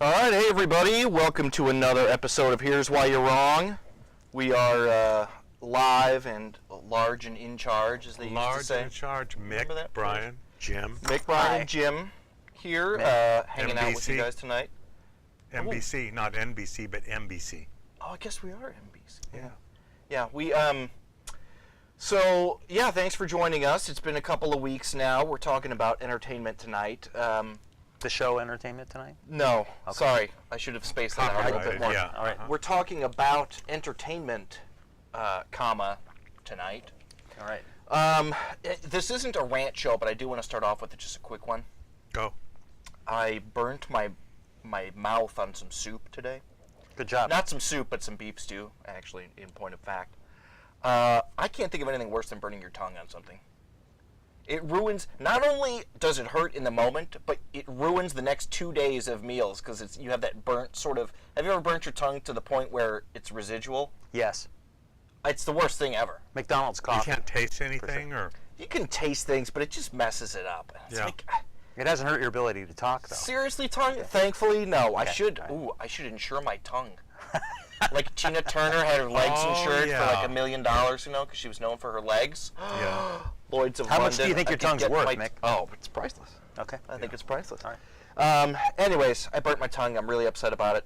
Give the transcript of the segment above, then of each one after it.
All right, hey everybody, welcome to another episode of Here's Why You're Wrong. We are live and large and in charge, as they used to Large say. and in charge, Mick, that, Brian, Jim. Mick, Brian, Hi. and Jim here, hanging out with you NBC. guys tonight. NBC, not NBC, but NBC. Oh, I guess we are NBC. Yeah. Yeah, we, so, yeah, thanks for joining us. It's been a couple of weeks now. We're talking about entertainment tonight. The show Entertainment Tonight? No, sorry, I should have spaced that out a little bit Copyrighted, more. yeah. All right. Uh-huh. We're talking about entertainment, tonight. All right. This isn't a rant show, but I do want to start off with just a quick one. Go. I burnt my mouth on some soup today. Good job. Not some soup, but some beef stew, actually, in point of fact. I can't think of anything worse than burning your tongue on something. It ruins, not only does it hurt in the moment, but it ruins the next 2 days of meals because you have that burnt sort of, have you ever burnt your tongue to the point where it's residual? Yes. It's the worst thing ever. McDonald's You coffee. can't taste anything, or You can taste things, but it just messes it up. It's Yeah. like, It hasn't hurt your ability to talk, though. seriously, tongue? Thankfully, no. I Okay, should, all I should insure my tongue. Like Tina Turner had her legs Oh, insured for like yeah. $1 million, because she was known for her legs. yeah. Lloyd's of How London. much do you think I your could tongue's get worth, my- Mick? Oh, it's priceless. Okay. I think it's priceless. All right. Anyways, I burnt my tongue. I'm really upset about it.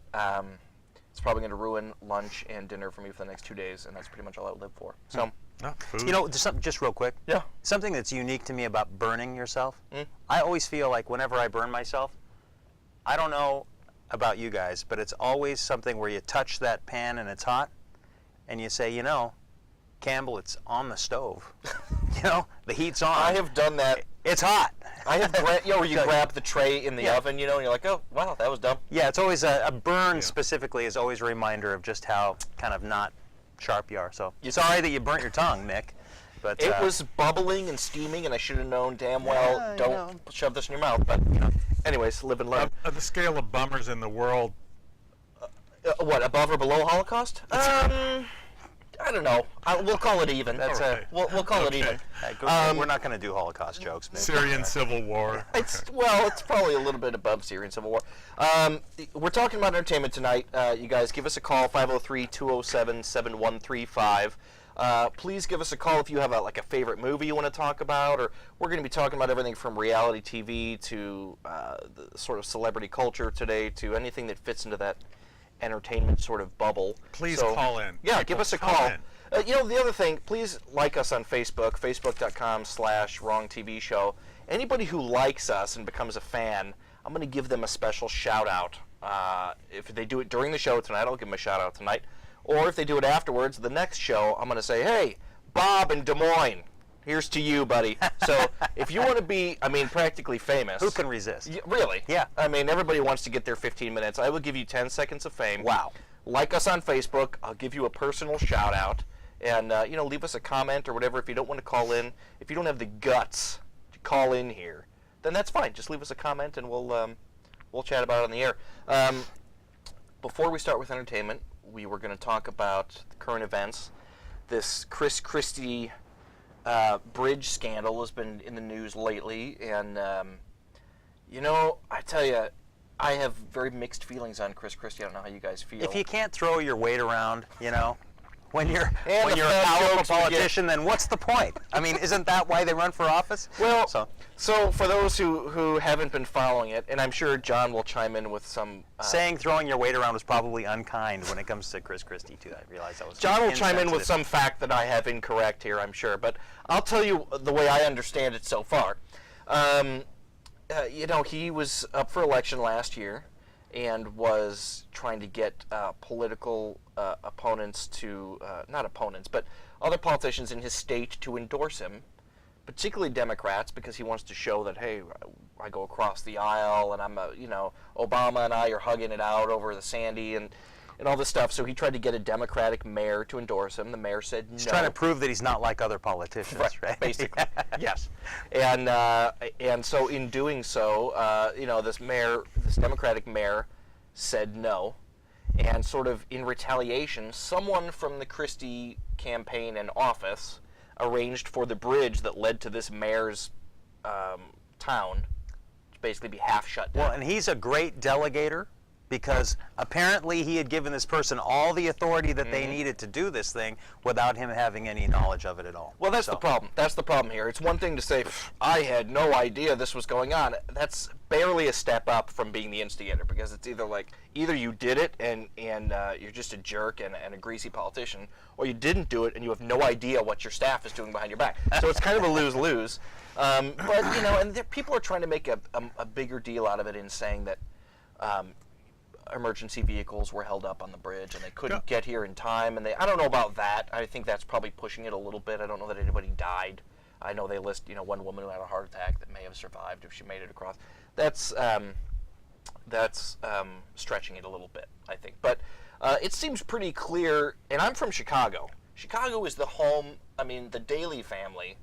It's probably going to ruin lunch and dinner for me for the next 2 days, and that's pretty much all I live for. So, No, food. You know, just real quick. yeah. Something that's unique to me about burning yourself. Mm. I always feel like whenever I burn myself, I don't know about you guys, but it's always something where you touch that pan and it's hot, and you say, you know, Campbell, it's on the stove. You know, the heat's on. I have done that. It's hot. I have, where you grab the tray in the Yeah. oven, and you're like, oh, wow, that was dumb. Yeah, it's always a burn Yeah. specifically is always a reminder of just how kind of not sharp you are. So You- sorry that you burnt your tongue, Mick. But It was bubbling and steaming, and I should have known damn well, Yeah, you don't know. shove this in your mouth. But, anyways, live and learn. Of the scale of bummers in the world, What, above or below Holocaust? I don't know. We'll call it even. That's Okay. We'll call it Okay. even. we're not going to do Holocaust jokes, Mick. Syrian civil war. It's probably a little bit above Syrian civil war. We're talking about entertainment tonight. You guys, give us a call, 503-207-7135. Please give us a call if you have a favorite movie you want to talk about, or we're going to be talking about everything from reality TV to the sort of celebrity culture today to anything that fits into that entertainment sort of bubble. Please So, call in. Yeah, People, give us a call call. in. The other thing, please like us on Facebook, facebook.com/wrongtvshow. Anybody who likes us and becomes a fan, I'm going to give them a special shout out. If they do it during the show tonight, I'll give them a shout out tonight. Or if they do it afterwards, the next show, I'm going to say, hey, Bob in Des Moines, here's to you, buddy. So if you want to be, practically famous. Who can resist? Really? Yeah. Everybody wants to get their 15 minutes. I will give you 10 seconds of fame. Wow. Like us on Facebook. I'll give you a personal shout out. And, leave us a comment or whatever. If you don't want to call in, if you don't have the guts to call in here, then that's fine. Just leave us a comment and we'll chat about it on the air. Before we start with entertainment, we were going to talk about the current events. This Chris Christie bridge scandal has been in the news lately, and I tell you, I have very mixed feelings on Chris Christie. I don't know how you guys feel. If you can't throw your weight around, when you're And when the you're a fat powerful jokes we get. politician, then what's the point? Isn't that why they run for office? Well, so so for those who haven't been following it, and I'm sure John will chime in with some. saying throwing your weight around was probably unkind when it comes to Chris Christie too. I realize that was. John will chime in with insensitive. some fact that I have incorrect here, I'm sure, but I'll tell you the way I understand it so far. He was up for election last year and was trying to get political opponents to, not opponents, but other politicians in his state to endorse him, particularly Democrats, because he wants to show that, hey, I go across the aisle and I'm Obama and I are hugging it out over the Sandy, and and all this stuff. So he tried to get a Democratic mayor to endorse him. The mayor said no. He's trying to prove that he's not like other politicians, right? Basically, yes. And so in doing so, this Democratic mayor said no, and sort of in retaliation, someone from the Christie campaign and office arranged for the bridge that led to this mayor's town to basically be half shut down. Well, and he's a great delegator because apparently he had given this person all the authority that they needed to do this thing without him having any knowledge of it at all. Well, that's the problem. That's the problem here. It's one thing to say, I had no idea this was going on. That's barely a step up from being the instigator, because it's either you did it and you're just a jerk and a greasy politician, or you didn't do it and you have no idea what your staff is doing behind your back. So it's kind of a lose-lose. And people are trying to make a bigger deal out of it in saying that emergency vehicles were held up on the bridge and they couldn't get here in time. And I don't know about that. I think that's probably pushing it a little bit. I don't know that anybody died. I know they list, one woman who had a heart attack that may have survived if she made it across. That's stretching it a little bit, I think. But it seems pretty clear, and I'm from Chicago. Chicago is the home, the Daley family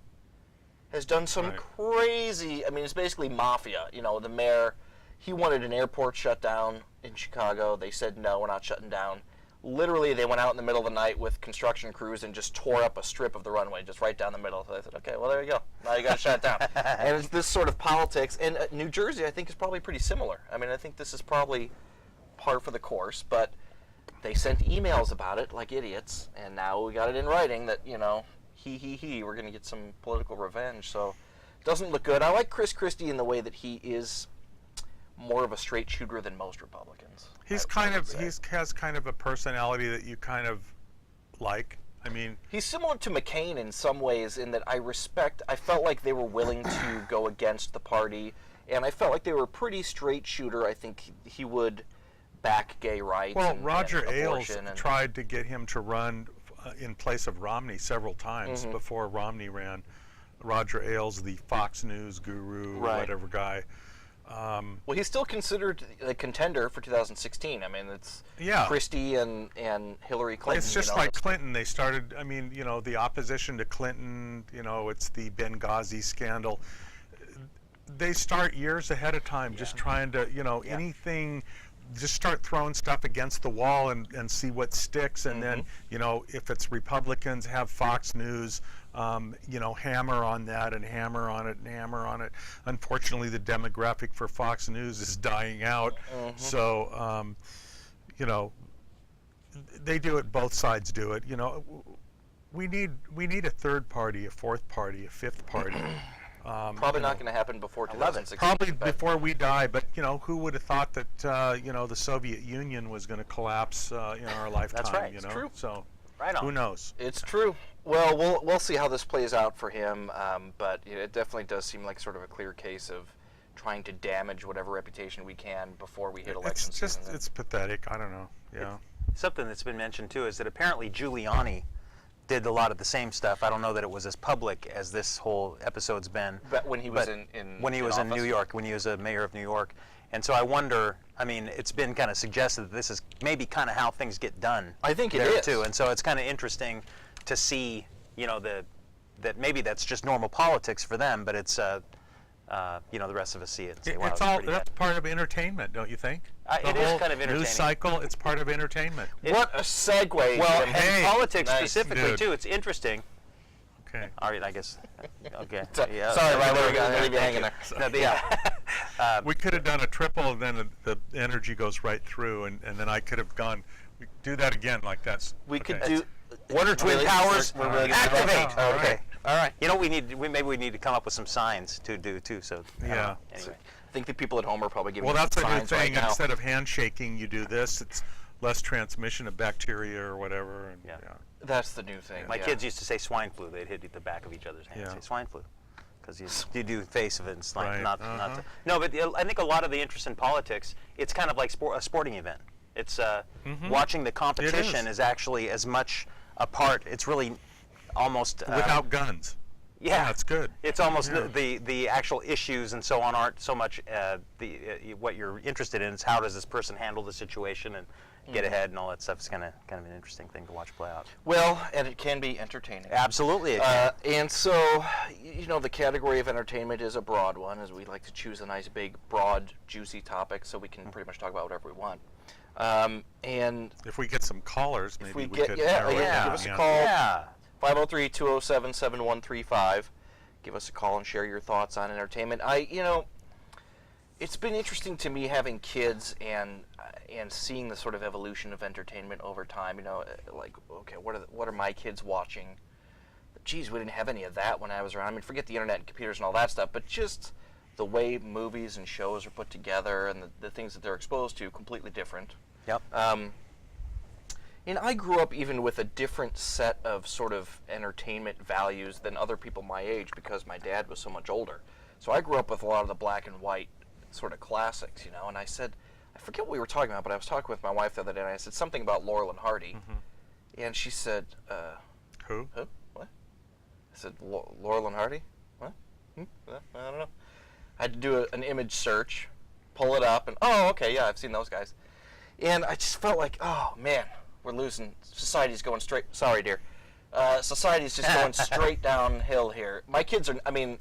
has done some crazy, it's basically mafia. The mayor, he wanted an airport shut down in Chicago. They said, no, we're not shutting down. Literally, they went out in the middle of the night with construction crews and just tore up a strip of the runway, just right down the middle. So they said, okay, well, there you go. Now you got to shut it down. And it's this sort of politics. And New Jersey, I think, is probably pretty similar. I think this is probably par for the course, but they sent emails about it like idiots, and now we got it in writing that, we're going to get some political revenge. So it doesn't look good. I like Chris Christie in the way that he is more of a straight shooter than most Republicans. He has kind of a personality that you kind of like. He's similar to McCain in some ways in that I felt like they were willing to go against the party, and I felt like they were a pretty straight shooter. I think he would back gay rights. Well, and Roger Ailes abortion tried to get him to run in place of Romney several times before Romney ran. Roger Ailes, the Fox News guru, whatever guy. Well, he's still considered a contender for 2016. It's Christie and Hillary Clinton. It's just like Clinton. They started, the opposition to Clinton, it's the Benghazi scandal. They start years ahead of time just trying to, anything, just start throwing stuff against the wall and see what sticks. And then, if it's Republicans, have Fox News, hammer on that and hammer on it and hammer on it. Unfortunately, the demographic for Fox News is dying out. So, they do it, both sides do it. We need a third party, a fourth party, a fifth party. Probably not going to happen before 2016. Probably before we die, but who would have thought that the Soviet Union was going to collapse in our lifetime? That's right. It's true. So right on. Who knows? It's true. Well, we'll see how this plays out for him, but it definitely does seem like sort of a clear case of trying to damage whatever reputation we can before we hit election season. It's pathetic. I don't know. Yeah. Something that's been mentioned too is that apparently Giuliani did a lot of the same stuff. I don't know that it was as public as this whole episode's been. But when he was in New York, when he was a mayor of New York. And so I wonder, it's been kind of suggested that this is maybe kind of how things get done. I think it there is. too. And so it's kind of interesting to see, that maybe that's just normal politics for them, but it's the rest of us see it and say, wow, that's part of entertainment, don't you think? It is kind of entertaining. News cycle, it's part of entertainment. What a segue. Well, Hey, and politics nice, specifically dude. too. It's interesting. Okay. All right, I guess. Okay. Sorry, Ryan, we're going to leave you hanging there. No, We could have done a triple, and then the energy goes right through, and then I could have gone. We do that again like that. We could Okay. do Wonder Twin Powers, We're really gonna do activate. that? Okay. All right. Maybe we need to come up with some signs to do too. So I don't Yeah. know. Anyway, I think the people at home are probably giving Well, us that's a new signs right thing. now. Instead of handshaking, you do this. It's less transmission of bacteria or whatever. And, Yeah. That's the new thing. my yeah. kids used to say swine flu. They'd hit the back of each other's hands. Yeah. Say swine flu, because you do face of it. It's like Right. not no, but I think a lot of the interest in politics, it's kind of like a sporting event. It's watching the competition is actually as much a part. It's really almost Without guns. Yeah, it's good. It's almost the actual issues and so on aren't so much what you're interested in is how does this person handle the situation get ahead and all that stuff is kind of an interesting thing to watch play out. Well, and it can be entertaining. Absolutely. And so, the category of entertainment is a broad one, as we like to choose a nice, big, broad, juicy topic so we can pretty much talk about whatever we want. And If we get some callers, maybe if we we get, could yeah, narrow it yeah, give down. us a Yeah. call, Yeah. 503-207-7135. Give us a call and share your thoughts on entertainment. It's been interesting to me having kids and seeing the sort of evolution of entertainment over time. Like, okay, what are my kids watching? Geez, we didn't have any of that when I was around. I mean, forget the internet and computers and all that stuff, but just the way movies and shows are put together and the things that they're exposed to, completely different. Yep. And I grew up even with a different set of sort of entertainment values than other people my age because my dad was so much older. So I grew up with a lot of the black and white sort of classics, and I said, I forget what we were talking about, but I was talking with my wife the other day, and I said something about Laurel and Hardy, and she said, Who? Who? What? I said, Laurel and Hardy? What? I don't know. I had to do an image search, pull it up, and oh, okay, yeah, I've seen those guys. And I just felt like, oh, man, we're losing. Society's going straight. Sorry, dear. Society's just going straight downhill here. My kids are,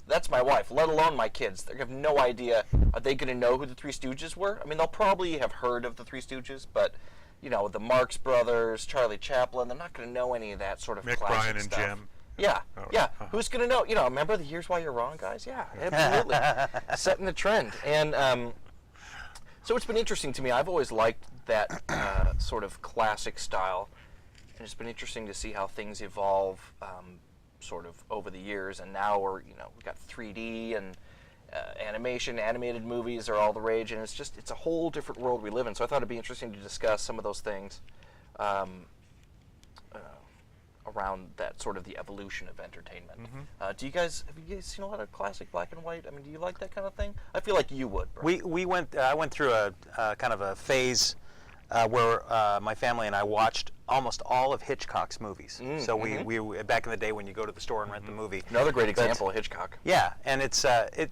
that's my wife, let alone my kids. They have no idea. Are they going to know who the Three Stooges were? I mean, they'll probably have heard of the Three Stooges, but, the Marx Brothers, Charlie Chaplin, they're not going to know any of that sort of Mick, classic Brian, and stuff. Jim. Yeah, Oh, yeah. uh-huh. Who's going to know? Remember the Here's Why You're Wrong, guys? Yeah, absolutely. Setting the trend. And so it's been interesting to me. I've always liked that sort of classic style. And it's been interesting to see how things evolve sort of over the years. And now we've got 3D and animation, animated movies are all the rage. And it's a whole different world we live in. So I thought it'd be interesting to discuss some of those things. Around that sort of the evolution of entertainment. Have you guys seen a lot of classic black and white? I mean, do you like that kind of thing? I feel like you would. Bro. I went through a kind of a phase where my family and I watched almost all of Hitchcock's movies. So we back in the day when you go to the store and rent the movie. Another great example of Hitchcock. Yeah, and it's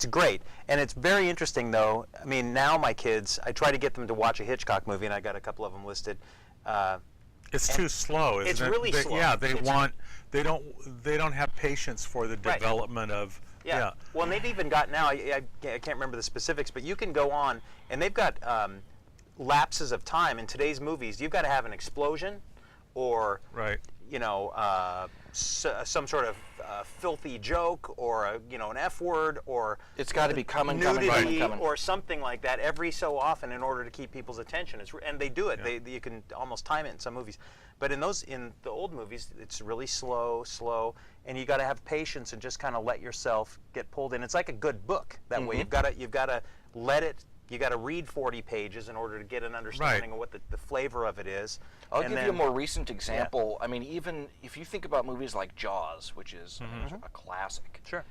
great, and it's very interesting though. I mean, now my kids, I try to get them to watch a Hitchcock movie, and I got a couple of them listed. It's too slow, isn't it? It's really slow. Yeah, they don't have patience for the Right. development of. Yeah. Well, and they've even got now. I can't remember the specifics, but you can go on, and they've got lapses of time in today's movies. You've got to have an explosion, or Right. some sort of filthy joke, or an F word, or It's got to be coming, nudity, or something like that every so often in order to keep people's attention. And they do it. Yeah. You can almost time it in some movies, but in the old movies, it's really slow, and you got to have patience and just kind of let yourself get pulled in. It's like a good book that way. You've got to let it. You got to read 40 pages in order to get an understanding of what the flavor of it is. I'll give you a more recent example. I mean, even if you think about movies like Jaws, which is a classic, Sure.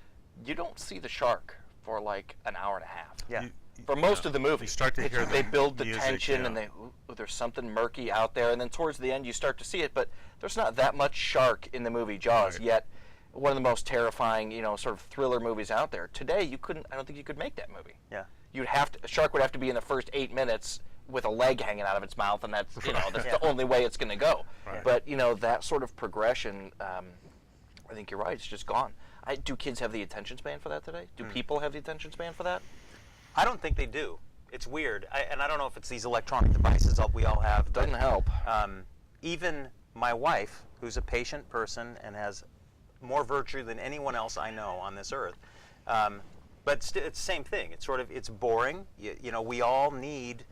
you don't see the shark for like an hour and a half. Yeah. For most of the movie, You start to hear they the build the music, tension, yeah. and there's something murky out there, and then towards the end you start to see it. But there's not that much shark in the movie Jaws Right. yet. One of the most terrifying, sort of thriller movies out there. Today, I don't think you could make that movie. Yeah. A shark would have to be in the first 8 minutes with a leg hanging out of its mouth, and that's the only way it's going to go. Right. But that sort of progression, I think you're right. It's just gone. Do kids have the attention span for that today? Do people have the attention span for that? I don't think they do. It's weird, and I don't know if it's these electronic devices that we all have. Doesn't help. Even my wife, who's a patient person and has more virtue than anyone else I know on this earth, but it's the same thing. It's boring. We all need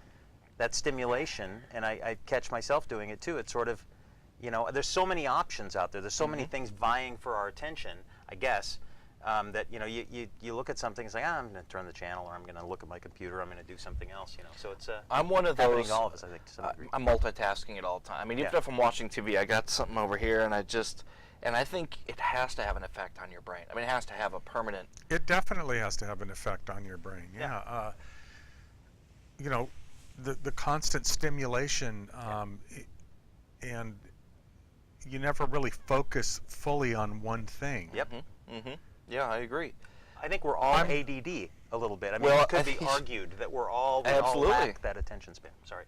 that stimulation, and I catch myself doing it too. It's sort of, there's so many options out there. There's so many things vying for our attention, I guess, that you look at something, it's like, I'm going to turn the channel, or I'm going to look at my computer, I'm going to do something else. So it's I'm one of happening those. to all of us, I think, to some degree. I'm multitasking it all the time. I mean, even Yeah. if I'm watching TV, I got something over here, and I think it has to have an effect on your brain. I mean, it has to have a permanent. It definitely has to have an effect on your brain. Yeah. The constant stimulation, and you never really focus fully on one thing. Yep. Yeah, I agree. I think we're all ADD a little bit. I mean, Well, it could I be think- argued that we all Absolutely. lack that attention span. Sorry.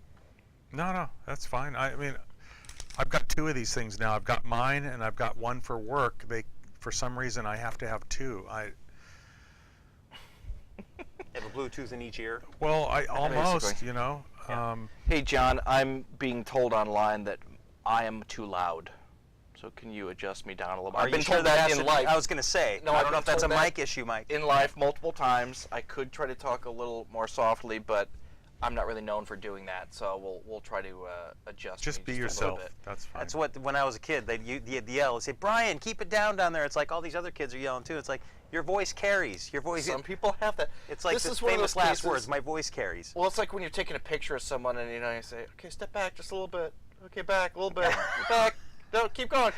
No, that's fine. I mean, I've got 2 of these things now. I've got mine and I've got one for work. For some reason, I have to have 2. Have a Bluetooth in each ear. Well, I almost, Basically. you know. Yeah. Hey, John, I'm being told online that I am too loud. So can you adjust me down a little bit? Are I've been you sure told that that's in life. I was going to say. No, I I've don't know been if that's a told that mic issue, Mike. in life multiple times. I could try to talk a little more softly, but I'm not really known for doing that. So we'll try to adjust. Just me be a little yourself. bit. That's fine. That's what, when I was a kid, they'd yell and say, Brian, keep it down there. It's like all these other kids are yelling too. It's like, your voice carries. Your voice. Some people have that. It's like this the is one of famous those last cases- words, my voice carries. Well, it's like when you're taking a picture of someone and you say, "Okay, step back just a little bit. Okay, back a little bit. Back. No, keep going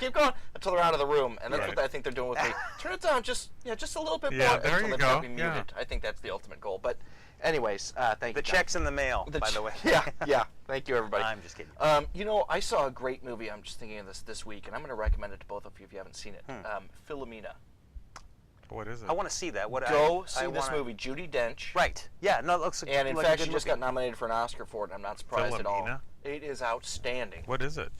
until they're out of the room." And that's Right. what I think they're doing with me. Turn it down just a little bit Yeah, more there until you they go. be Yeah. muted. I think that's the ultimate goal. But anyways, thank The you. John. check's in the mail, by the way. Yeah. Thank you, everybody. I'm just kidding. You know, I saw a great movie. I'm just thinking of this week, and I'm going to recommend it to both of you if you haven't seen it. Philomena. What is it? I want to see that. Go see I this wanna- movie. Judi Dench. Right. Yeah. No, it looks like, And in like fact, a she good just movie. got nominated for an Oscar for it, and I'm not surprised at all. Philomena? It is outstanding. What is it?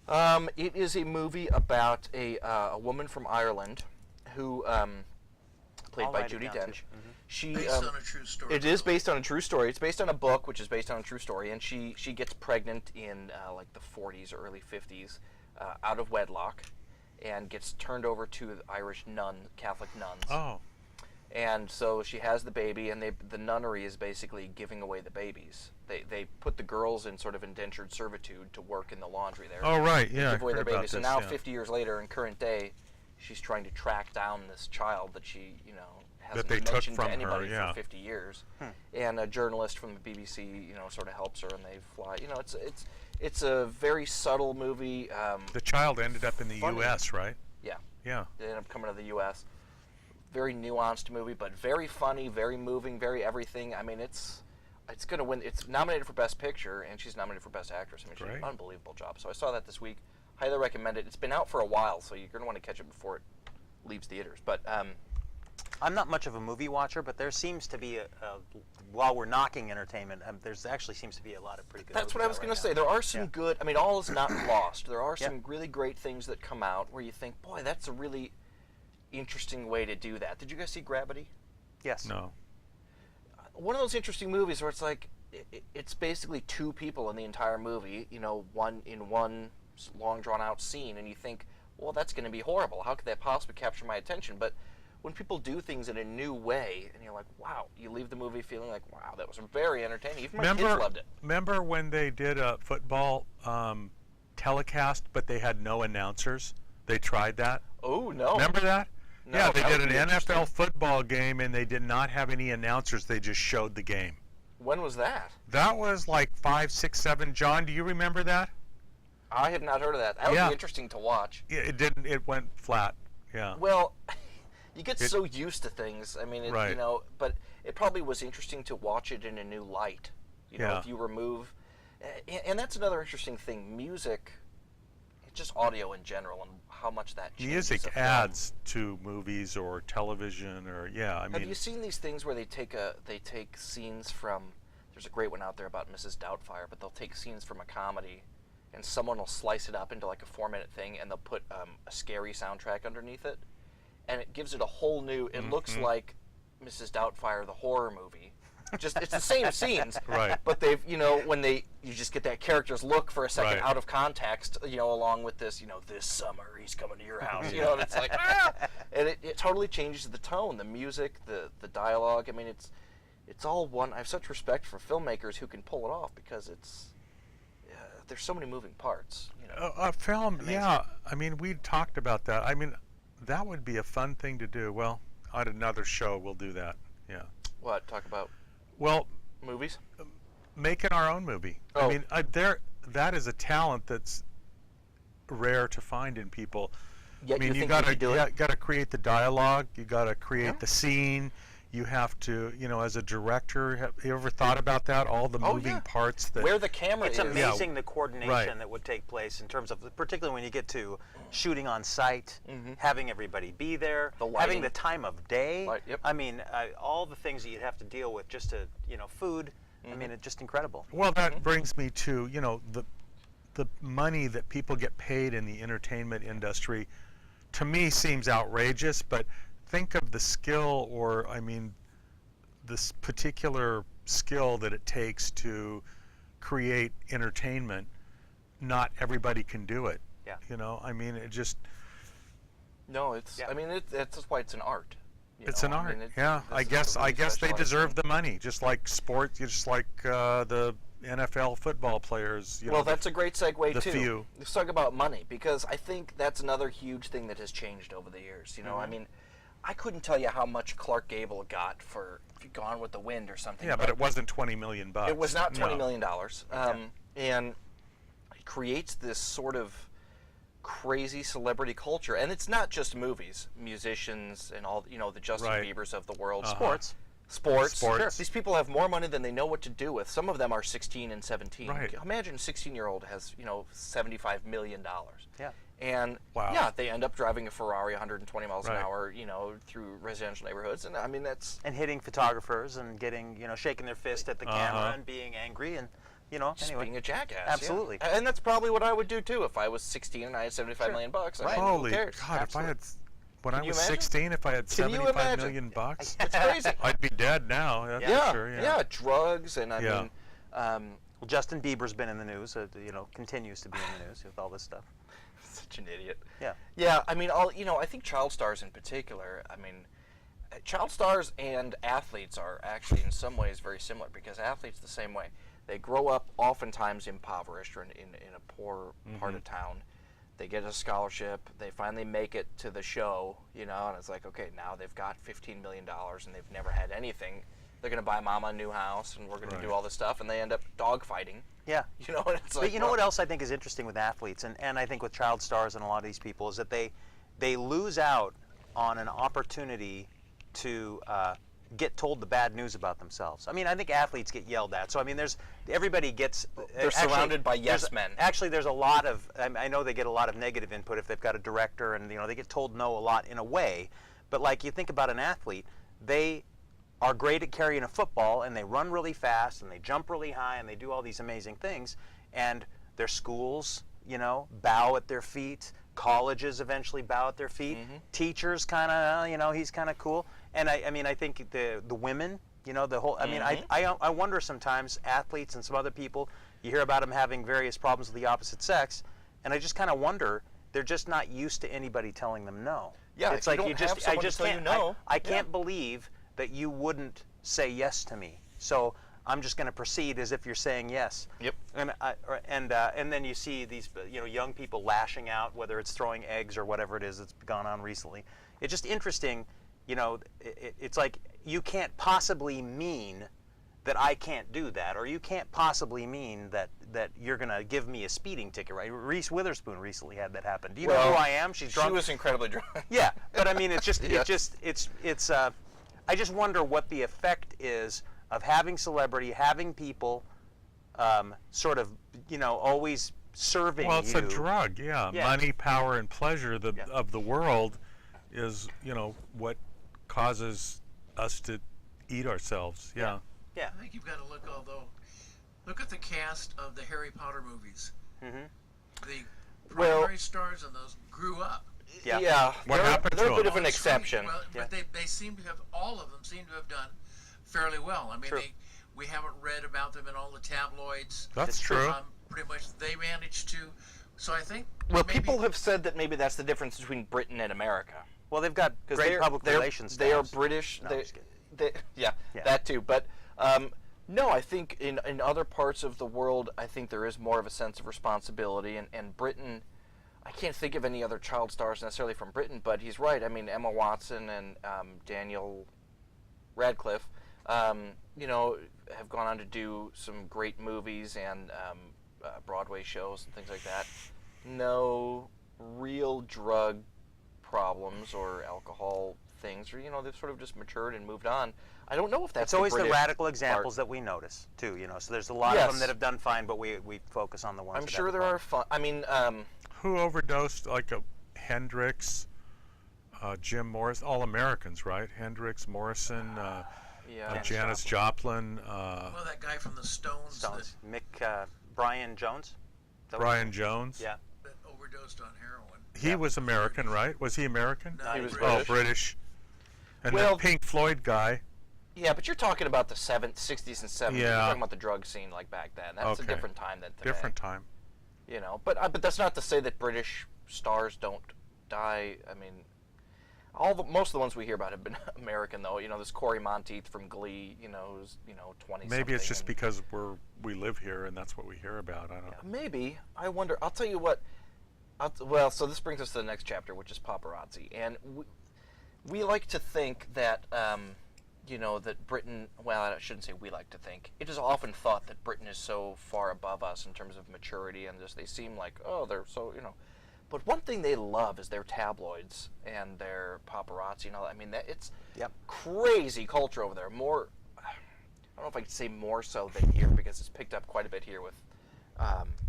It is a movie about a woman from Ireland who, played I'll by write it Judi down, too. Dench. She, Based on a true story. it is based on a true story. It's based on a book, which is based on a true story, and she gets pregnant in like the 40s or early 50s, out of wedlock, and gets turned over to the Irish Catholic nuns. Oh, And so she has the baby, and the nunnery is basically giving away the babies. They put the girls in sort of indentured servitude to work in the laundry there. oh, right. They Yeah, give away I their heard about babies. So this, now, yeah. 50 years later, in current day, she's trying to track down this child that she, hasn't they took mentioned from to her, anybody yeah. for 50 years. And a journalist from the BBC, sort of helps her, and they fly. It's a very subtle movie. The child ended up in the Funny. U.S., right? Yeah. Yeah. They end up coming to the U.S. Very nuanced movie, but very funny, very moving, very everything. I mean, it's going to win. It's nominated for Best Picture, and she's nominated for Best Actress. I mean, she did an Great. unbelievable job. So I saw that this week. Highly recommend it. It's been out for a while, so you're going to want to catch it before it leaves theaters. But I'm not much of a movie watcher, but there seems to be while we're knocking entertainment, there's actually seems to be a lot of pretty good. that's what movies I was out going right to say. now. There are some Yeah. good. I mean, all is not lost. There are Yeah. some really great things that come out where you think, boy, that's a really interesting way to do that. Did you guys see Gravity? Yes. No. One of those interesting movies where it's like it's basically two people in the entire movie, one long drawn out scene, and you think, well, that's going to be horrible. How could that possibly capture my attention? But when people do things in a new way, and you're like, wow, you leave the movie feeling like, wow, that was very entertaining. Even my kids loved it. Remember when they did a football telecast, but they had no announcers? They tried that. Oh no! Remember that? No, Yeah, they that did would an be interesting. NFL football game, and they did not have any announcers. They just showed the game. When was that? That was like 5, 6, 7. John, do you remember that? I have not heard of that. That would Yeah. be interesting to watch. It didn't. It went flat. Yeah. Well, you get so used to things. I mean, Right. but it probably was interesting to watch it in a new light. Yeah. If you remove, and that's another interesting thing. Music, just audio in general, and how much that changes a Music film. adds to movies or television or I Have mean, you seen these things where they take scenes from? There's a great one out there about Mrs. Doubtfire, but they'll take scenes from a comedy, and someone will slice it up into like a 4-minute thing, and they'll put a scary soundtrack underneath it, and it gives it a whole new. It looks like Mrs. Doubtfire, the horror movie. Just it's the same scenes, Right. But they've when you just get that character's look for a second Right. out of context, along with this, this summer he's coming to your house, and it's like, ah! And it totally changes the tone, the music, the dialogue. I mean, it's all one. I have such respect for filmmakers who can pull it off because there's so many moving parts. a film, Amazing. yeah. I mean, we talked about that. I mean, that would be a fun thing to do. Well, on another show, we'll do that. Yeah. What talk about Well, movies? making our own movie. Oh. I mean, that is a talent that's rare to find in people. Yet I mean, you you think gotta you could do it? gotta create the dialogue. You gotta create Yeah. the scene. You have to, as a director, have you ever thought about that? All the Oh, moving yeah. parts that. Where the camera It's is. amazing the coordination Right. that would take place in terms of, particularly when you get to shooting on site, having everybody be there, The having lighting. the time of day. Light, yep. I mean, all the things that you'd have to deal with just to, food, I mean, it's just incredible. Well, that brings me to, you know, the money that people get paid in the entertainment industry, to me seems outrageous, but think of the skill, or I mean, this particular skill that it takes to create entertainment. Not everybody can do it. Yeah. You know, I mean, it just, No, it's. Yeah. I mean, that's why it's an art. you it's know? an I art. mean, Yeah, this is a really I guess they specialized deserve thing. the money, just like sports, just like the NFL football players. You Well, know, that's a great segue the too. few. Let's talk about money, because I think that's another huge thing that has changed over the years. You know, Mm-hmm. I mean, I couldn't tell you how much Clark Gable got for Gone with the Wind or something. Yeah, but it wasn't $20 million. It was not $20 No. million. And it creates this sort of crazy celebrity culture, and it's not just movies, musicians, and all, you know, the Justin Right. Biebers of the world. Sports. Sports. Sports. Sure. These people have more money than they know what to do with. Some of them are 16 and 17. Right. Imagine a 16-year-old has, you know, $75 million. Yeah. And Wow. yeah, they end up driving a Ferrari 120 miles an Right. hour, you know, through residential neighborhoods. And I mean, that's And hitting photographers and getting, you know, shaking their fist at the camera and being angry and, you know, just anyway. being a jackass. yeah. Absolutely. And that's probably what I would do too if I was 16 and I had 75 Sure. million bucks. I Right. mean, Holy who cares? God! If I had, when I you was imagine? 16, if I had Can you 75 imagine? million bucks, It's crazy. I'd be dead now. That's yeah, for sure. yeah, drugs, and I Yeah. mean, Well, Justin Bieber's been in the news, you know, continues to be in the news with all this stuff. such an idiot. Yeah. Yeah, I mean, all you know, I think child stars in particular. I mean, child stars and athletes are actually in some ways very similar, because athletes the same way. They grow up oftentimes impoverished or in a poor part of town. They get a scholarship. They finally make it to the show, you know, and it's like, okay, now they've got $15 million and they've never had anything. They're going to buy mama a new house, and we're going to do Right. all this stuff, and they end up dogfighting. Yeah. You know, and it's like, But you know well, what else I think is interesting with athletes, and I think with child stars and a lot of these people, is that they lose out on an opportunity to get told the bad news about themselves. I mean, I think athletes get yelled at. So I mean, everybody gets. They're surrounded by yes there's- men. Actually, there's a lot of. I know they get a lot of negative input if they've got a director, and you know they get told no a lot in a way. But like you think about an athlete, they are great at carrying a football, and they run really fast, and they jump really high, and they do all these amazing things, and their schools, you know, bow at their feet. Colleges eventually bow at their feet. Teachers kind of, you know, he's kind of cool. And I mean, I think the women, you know, the whole. I mean, I wonder sometimes athletes and some other people, you hear about them having various problems with the opposite sex, and I just kind of wonder they're just not used to anybody telling them no. Yeah, it's if you like don't you have just, I someone to just tell you can't. no, I can't believe that you wouldn't say yes to me. So I'm just going to proceed as if you're saying yes. Yep. And then you see these, you know, young people lashing out, whether it's throwing eggs or whatever it is that's gone on recently. It's just interesting, you know. It's like you can't possibly mean that I can't do that, or you can't possibly mean that you're going to give me a speeding ticket, right? Reese Witherspoon recently had that happen. Do you know who I am? She's drunk. She was incredibly drunk. Yeah, but I mean, it's just, Yeah. it's. I just wonder what the effect is of having celebrity, having people, sort of, you know, always serving Well, it's you. a drug. Yeah. Yeah. Money, power, and pleasure Yeah. of the world is, you know, what causes us to eat ourselves. Yeah. Yeah. I think you've got to look at the cast of the Harry Potter movies. Mhm. The Well- primary stars in those grew up. Yeah. What they're, happened they're to a bit them? of an On screen. exception. Well, Yeah. but they seem to have, all of them seem to have done fairly well. I mean, True. we haven't read about them in all the tabloids. That's true. Pretty much they managed to. So I think Well, maybe, people have said that maybe that's the difference between Britain and America. Well, they've got Because great public relations. They are staffs. British. No, they, I'm just kidding. yeah, Yeah. that too. But no, I think in other parts of the world, I think there is more of a sense of responsibility. And Britain, I can't think of any other child stars necessarily from Britain, but he's right. I mean, Emma Watson and Daniel Radcliffe, you know, have gone on to do some great movies and Broadway shows and things like that. No real drug problems or alcohol things, or, you know, they've sort of just matured and moved on. I don't know if that's It's always the British radical examples part. that we notice too, you know. So there's a lot of Yes. them that have done fine, but we focus on the ones. I'm that sure haven't there done. are fun. I mean, Who overdosed like a Hendrix, Jim Morrison, all Americans, right? Hendrix, Morrison, Yeah. Janis Joplin, Well, that guy from the Stones, Stones. Brian Jones. That was- Brian Jones. Yeah. that overdosed on heroin. He Yeah. was American, right? Was he American? No, He was Oh, British. British. And Well- the Pink Floyd guy. Yeah, but you're talking about the 60s and 70s. You're Yeah. talking about the drug scene like back then. That's a Okay. different time than today. Different time. You know, but that's not to say that British stars don't die. I mean, most of the ones we hear about have been American, though. You know, this Corey Monteith from Glee. You know, who's 20. Maybe it's just and because we live here and that's what we hear about. I don't know. maybe I wonder. I'll tell you what. Well, so this brings us to the next chapter, which is paparazzi, and we like to think that. That Britain, well, I shouldn't say we like to think. It is often thought that Britain is so far above us in terms of maturity, and just they seem like, oh, they're so, But one thing they love is their tabloids and their paparazzi and all that. I mean, it's Yep. crazy culture over there. More, I don't know if I could say more so than here, because it's picked up quite a bit here with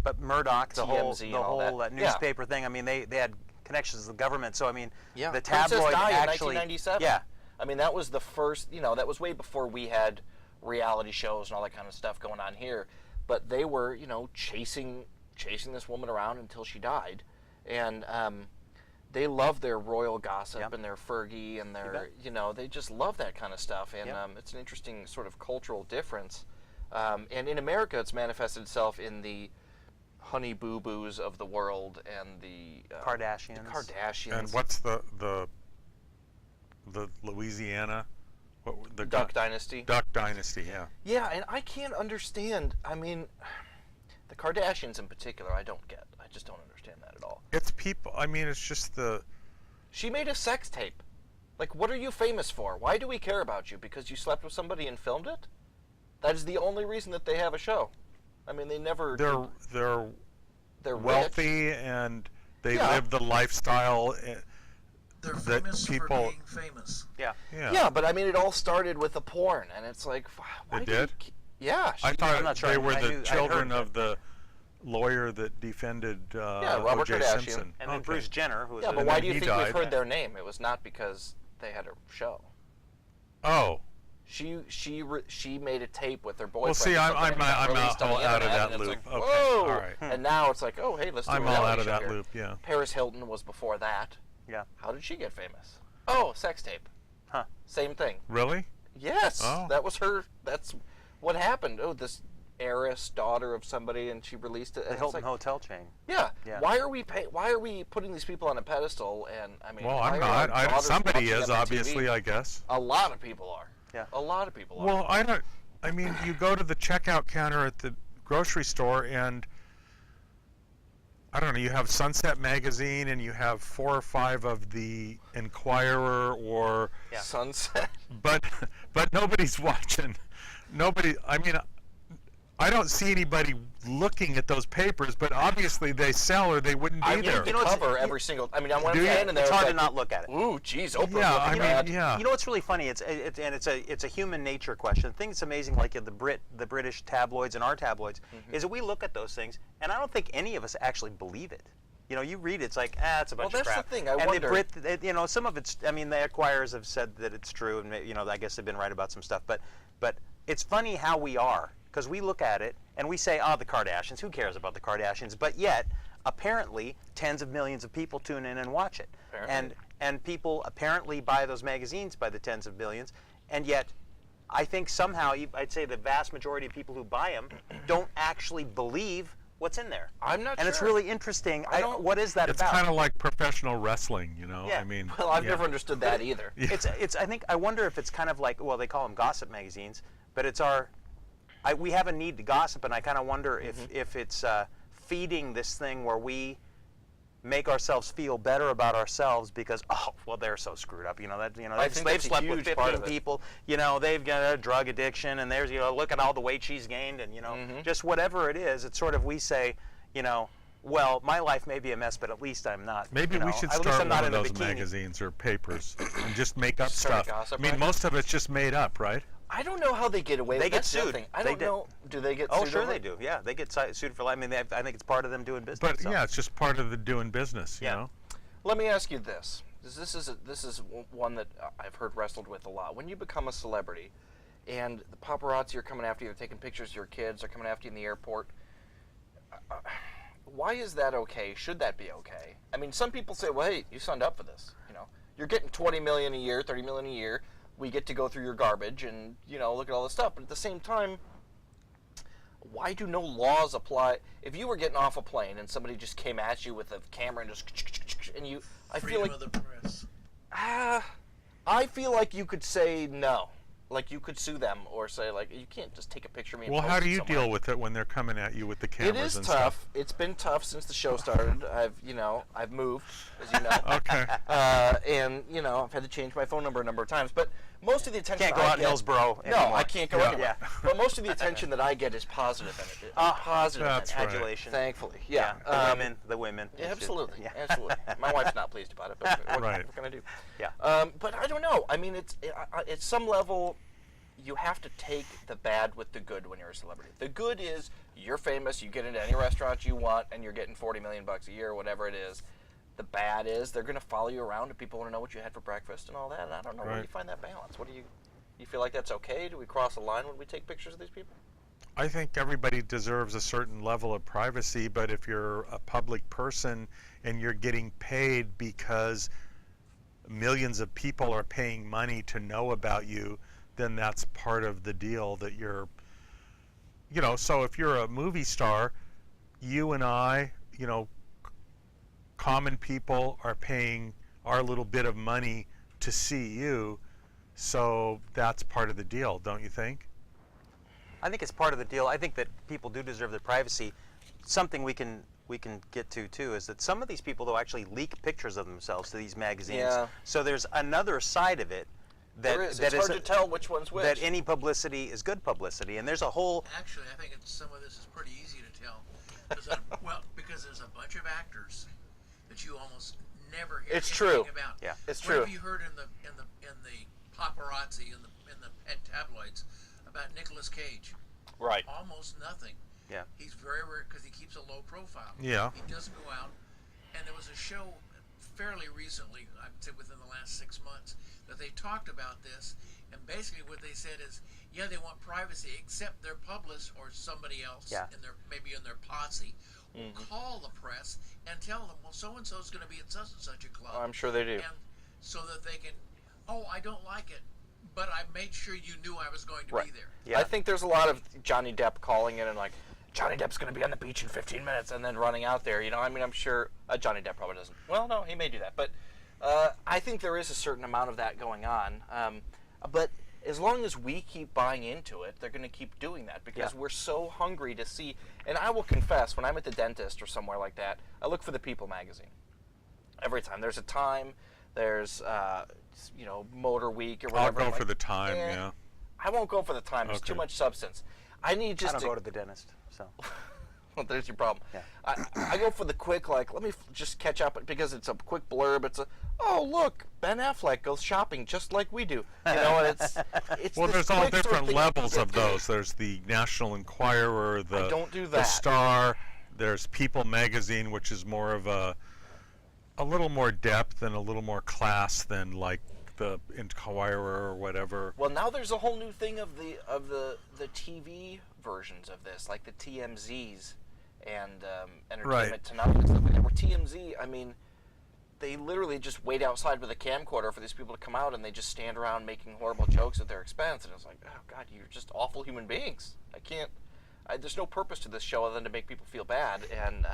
But Murdoch, the whole TMZ and all that. Yeah. newspaper thing. I mean, they had connections to the government. So I mean, Yeah, the Princess tabloid Di in actually. 1997. Yeah. I mean, that was the first, that was way before we had reality shows and all that kind of stuff going on here. But they were, chasing this woman around until she died. And they love their royal gossip Yep. and their Fergie and their, bet. they just love that kind of stuff. And Yep. it's an interesting sort of cultural difference. And in America, it's manifested itself in the Honey Boo Boos of the world and the Kardashians. Kardashians. And what's the Louisiana? The Duck Dynasty. Duck Dynasty, yeah. Yeah, and I can't understand. I mean, the Kardashians in particular, I don't get. I just don't understand that at all. It's people. I mean, it's just She made a sex tape. Like, what are you famous for? Why do we care about you? Because you slept with somebody and filmed it? That is the only reason that they have a show. I mean, they never. they're They're wealthy rich. and they Yeah. live the lifestyle. They're that famous people- for being famous. Yeah. Yeah. Yeah, but I mean, it all started with the porn, and it's like, why It do did? Yeah. I thought I'm not sure. they were I the knew- I'd children heard of the lawyer that defended Robert O.J. Kardashian. Simpson. And then Okay. Bruce Jenner, who was Yeah, a- but why do you he think died. we've heard their name? It was not because they had a show. Oh, She made a tape with her boyfriend. well, see, or I'm something, and got out released on the of internet, that and it's loop. like, Okay, whoa! all right. And now it's like, oh, hey, let's do a I'm all reality out of show that here. loop. Yeah. Paris Hilton was before that. Yeah. How did she get famous? Oh, sex tape. Huh. Same thing. Really? Yes, Oh. that was her. That's what happened. Oh, this heiress, daughter of somebody, and she released it. The and it's Hilton like, Hotel chain. yeah. Yeah. Why are we putting these people on a pedestal? And I mean, Well, why I'm are our not. daughters Somebody watching is, them on obviously, TV? I guess. A lot of people are. Yeah. A lot of people are. Well, I mean, you go to the checkout counter at the grocery store and I don't know, you have Sunset Magazine and you have 4 or 5 of the Enquirer or Yeah. Sunset. but nobody's watching. Nobody, I mean, I don't see anybody looking at those papers, but obviously they sell or they wouldn't I be read there. the You know, it's- cover every single. I mean, I went Do you? in and there It's was hard to like, not look at it. ooh, geez, Oprah Yeah, looking I mean, at. yeah. You know what's really funny? It's a human nature question. The thing that's amazing, like in the British tabloids and our tabloids, is that we look at those things, and I don't think any of us actually believe it. You know, you read it, it's like, it's a bunch Well, of that's crap. the thing, I and wonder- some of it's, I mean, the acquirers have said that it's true, and you know, I guess they've been right about some stuff. But it's funny how we are, because we look at it and we say, the Kardashians. Who cares about the Kardashians? But yet, apparently, tens of millions of people tune in and watch it, Apparently. and people apparently buy those magazines by the tens of millions, and yet. I think somehow, I'd say the vast majority of people who buy them don't actually believe what's in there. I'm not And it's sure. really interesting. I don't- What is that It's about? kind of like professional wrestling, you know? Yeah. I mean, Well, I've yeah. never understood that either. It's. I wonder if it's kind of like, well, they call them gossip magazines, but it's we have a need to gossip, and I kind of wonder if it's feeding this thing where we make ourselves feel better about ourselves because they're so screwed up, I they've think that's a slept with huge part 15 of it. people, they've got a drug addiction, and there's look at all the weight she's gained, and just whatever it is, it's sort of we say, well, my life may be a mess, but at least I'm not. Maybe we should at least start I'm not one of in a those bikini. magazines or papers and just make up Start a stuff. gossip I mean, racket? most of it's just made up, right? I don't know how they get away They with get that's the other sued. thing. I They don't did. know. Do they get Oh, sued? sure over they it? do. Yeah, they get sued for life. I mean, I think it's part of them doing business. But so. yeah, it's just part of the doing business, you Yeah. know? Let me ask you this. This is one that I've heard wrestled with a lot. When you become a celebrity, and the paparazzi are coming after you, they're taking pictures of your kids, they're coming after you in the airport. Why is that okay? Should that be okay? I mean, some people say, well, hey, you signed up for this. You know, you're getting $20 million a year, $30 million a year. We get to go through your garbage and, you know, look at all this stuff. But at the same time, why do no laws apply? If you were getting off a plane and somebody just came at you with a camera and just, and you, I feel Freedom like, of the press. I feel like you could say no. Like you could sue them or say like you can't just take a picture of me. And Well, post how it do you somewhere. deal with it when they're coming at you with the It cameras is and tough. stuff? It's been tough since the show started. I've moved, as you know. Okay. And I've had to change my phone number a number of times. But most of the attention Can't go I out in get, Hillsboro No, anymore. I can't go Yeah. anywhere. Yeah. But most of the attention that I get is positive. Positive That's attention. right. Adulation. Thankfully, yeah. The women. Yeah, It should- absolutely, Yeah. absolutely. My wife's not pleased about it, but Right. what can I do? Yeah. But I don't know. I mean, at some level, you have to take the bad with the good when you're a celebrity. The good is you're famous, you get into any restaurant you want, and you're getting $40 million a year, or whatever it is. The bad is they're going to follow you around, and people want to know what you had for breakfast and all that. And I don't know where Right. you find that balance. What do you feel like that's okay? Do we cross a line when we take pictures of these people? I think everybody deserves a certain level of privacy, but if you're a public person and you're getting paid because millions of people are paying money to know about you, then that's part of the deal that you're, so if you're a movie star, you and I, common people are paying our little bit of money to see you, so that's part of the deal, don't you think? I think it's part of the deal. I think that people do deserve their privacy. Something we can get to too is that some of these people though actually leak pictures of themselves to these magazines. Yeah. So there's another side of it that There is. that It's hard to tell which one's which. that any publicity is good publicity, and there's a whole Actually, I think some of this is pretty easy to tell. Because there's a bunch of actors that you almost never hear It's anything true. about. Yeah. It's What true. have you heard in the paparazzi in the pet tabloids about Nicolas Cage? Right. Almost nothing. yeah. He's very rare because he keeps a low profile. Yeah. He doesn't go out. And there was a show fairly recently, I'd say within the last 6 months, that they talked about this. And basically what they said is, yeah, they want privacy, except their publicist or somebody else Yeah. maybe in their posse will call the press and tell them, well, so-and-so is going to be at such and such a club. I'm sure they do. And so that they can, oh, I don't like it, but I made sure you knew I was going to Right. be there. Yeah. I think there's a lot of Johnny Depp calling in and like, Johnny Depp's going to be on the beach in 15 minutes and then running out there. I mean, I'm sure Johnny Depp probably doesn't. Well, no, he may do that. But I think there is a certain amount of that going on. But as long as we keep buying into it, they're going to keep doing that because Yeah. we're so hungry to see. And I will confess, when I'm at the dentist or somewhere like that, I look for the People magazine. Every time. There's a Time, there's, Motor Week or I'll whatever. go I'm for like, the Time, eh, yeah. I won't go for the Time. There's too Okay. much substance. I need just I don't to go to the dentist, so well, there's your problem. Yeah. I go for the quick, like, let me just catch up because it's a quick blurb. It's oh, look, Ben Affleck goes shopping just like we do. And it's Well, this there's all quick sort of different thing. levels of those. There's the National Enquirer, the don't do the that. Star. There's People magazine, which is more of a little more depth and a little more class than like the Enquirer or whatever. Well, now there's a whole new thing of the TV versions of this, like the TMZs and Entertainment Right. Tonight and stuff like that. Where TMZ, I mean, they literally just wait outside with a camcorder for these people to come out, and they just stand around making horrible jokes at their expense. And it's like, oh God, you're just awful human beings. There's no purpose to this show other than to make people feel bad, and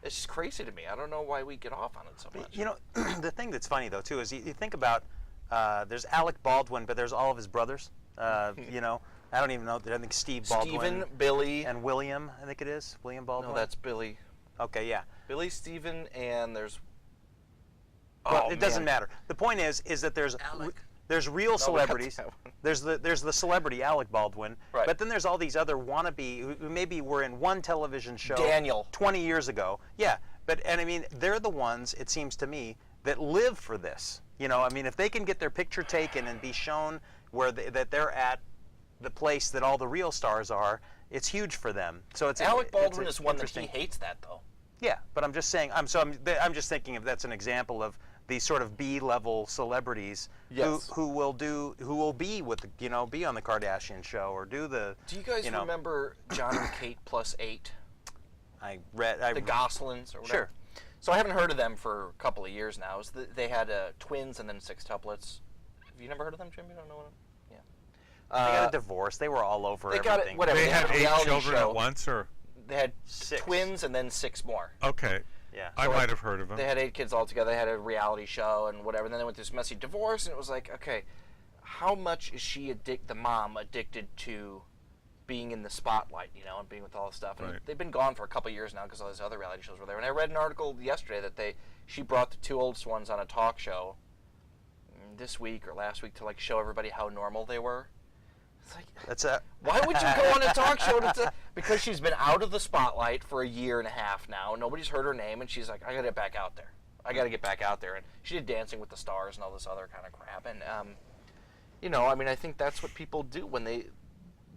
it's just crazy to me. I don't know why we get off on it so much. the thing that's funny though too is you think about there's Alec Baldwin, but there's all of his brothers. I don't even know. I think Steve Baldwin Stephen, Billy, and William. I think it is William Baldwin. no, that's Billy. okay. Yeah. Billy, Stephen, and there's. Well, Oh, it doesn't man. matter. The point is that there's Alec. there's real celebrities. that one. There's the celebrity Alec Baldwin, Right. but then there's all these other wannabe who maybe were in one television show Daniel. 20 years ago. Yeah, and I mean they're the ones, it seems to me, that live for this. I mean if they can get their picture taken and be shown that they're at the place that all the real stars are, it's huge for them. So it's Alec Baldwin it's is one that interesting. he hates that though. Yeah, but I'm just saying. I'm just thinking if that's an example of these sort of B-level celebrities Yes. who will be with be on the Kardashian show or do the. Do you guys remember John and Kate Plus 8? The Goslings or whatever? Sure. So I haven't heard of them for a couple of years now. They had twins and then sextuplets. Have you never heard of them, Jim? You don't know what? Yeah. They got a divorce. They were all over They everything. got it. Whatever. They had a 8 reality children show. at once, or They had 6. twins and then 6 more. okay. Yeah. I might have heard of them. They had 8 kids all together. They had a reality show and whatever. And then they went through this messy divorce, and it was like, okay, how much is the mom addicted to being in the spotlight, and being with all this stuff? And Right. they've been gone for a couple of years now because all these other reality shows were there. And I read an article yesterday that she brought the 2 oldest ones on a talk show this week or last week to show everybody how normal they were. It's like, why would you go on a talk show because she's been out of the spotlight for a year and a half now. Nobody's heard her name, and she's like, I got to get back out there. And she did Dancing with the Stars and all this other kind of crap. And, I think that's what people do when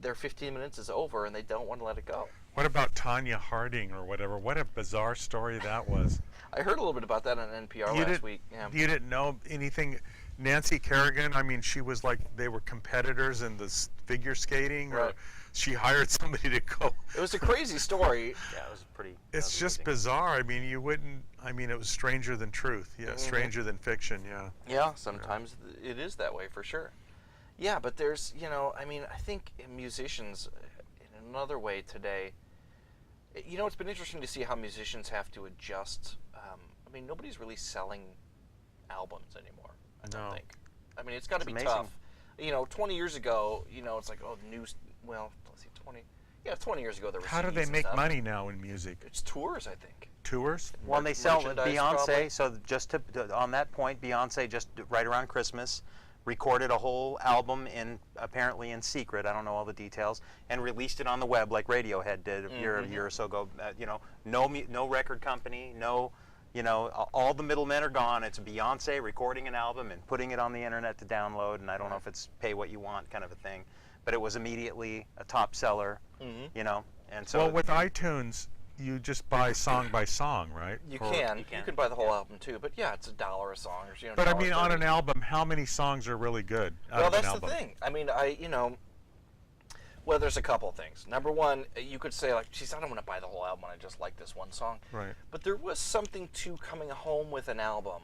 their 15 minutes is over and they don't want to let it go. What about Tanya Harding or whatever? What a bizarre story that was. I heard a little bit about that on NPR last week. Yeah. You didn't know anything? Nancy Kerrigan, I mean, she was they were competitors in this figure skating, or Right. she hired somebody to go. It was a crazy story. Yeah, it was pretty. It's just bizarre. I mean, it was stranger than truth. Yeah, stranger than fiction. Yeah. Yeah, sometimes it is that way for sure. Yeah, but there's, I think musicians, in another way today, it's been interesting to see how musicians have to adjust. Nobody's really selling albums anymore, I don't No. think. It's got to be amazing. tough. 20 years ago, it's like, the news, well, let's see, 20 years ago there was How do CDs they and make stuff. money now in music? It's tours, I think. Tours? Well, and they sell Merchandise, Beyonce. probably. So just on that point, Beyonce just right around Christmas recorded a whole album apparently in secret. I don't know all the details, and released it on the web like Radiohead did a year or so ago. No record company, all the middlemen are gone. It's Beyonce recording an album and putting it on the internet to download. And I don't know if it's pay what you want kind of a thing, but it was immediately a top seller. And so Well, with iTunes, you just buy song by song, right? You Or- can. You can. You can buy the whole album too, but yeah, it's $1 a song, or But I mean, on an $1.30. album, how many songs are really good? Out Well, of an that's the album? thing. Well, there's a couple of things. Number one, you could say geez, I don't want to buy the whole album. I just like this one song. Right. But there was something to coming home with an album,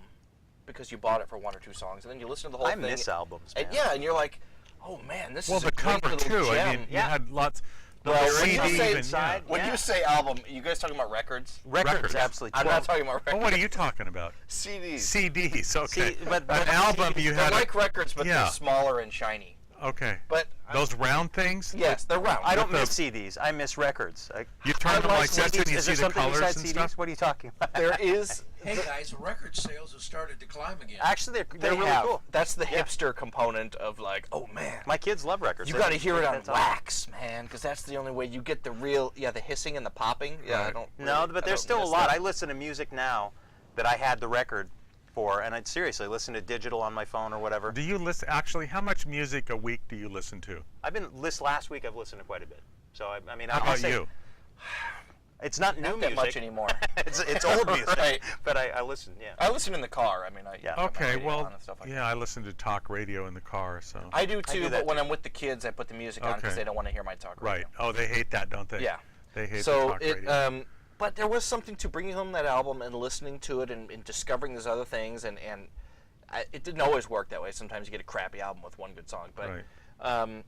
because you bought it for 1 or 2 songs, and then you listen to the whole I thing. miss albums, man. And yeah, and you're like, oh man, this Well, is the a great cover little too. gem. I mean, Yeah. you had lots. Well, the when you CD say even, inside- yeah. When Yeah. you say album, you guys talking about records? records, absolutely. I'm not talking about records. Well, what are you talking about? CDs. CDs. Okay. See, but an album, you They're had. like records, but yeah. they're smaller and shiny. Okay. But Those round things. yes, they're round. I don't With miss the- CDs. I miss records. You turn them like this and you Is see there the something colors besides and CDs? stuff. What are you talking about? There is. Hey guys, record sales have started to climb again. Actually, they're They really have. cool. That's the hipster component of oh man. My kids love records. You They got to think hear it on that's all. wax, man, because that's the only way you get the real, the hissing and the popping. Yeah, I Right. don't. No, really- but I there's don't still a miss lot. that. I listen to music now that I had the record for, and I'd seriously listen to digital on my phone or whatever. Do you listen? Actually, how much music a week do you listen to? Last week I've listened to quite a bit. So I mean, How I'll about say you? it's not new Not that music much anymore. it's old music, Right. but I listen. Yeah. I listen in the car. Yeah. put my Okay, radio well, on and stuff like yeah, that. I listen to talk radio in the car, so. I do too, do but that when too. I'm with the kids, I put the music on because Okay. they don't want to hear my talk radio. Right. Oh, they hate that, don't they? Yeah. They hate the So talk radio. but there was something to bringing home that album and listening to it and discovering these other things, and it didn't always work that way. Sometimes you get a crappy album with one good song, but Right.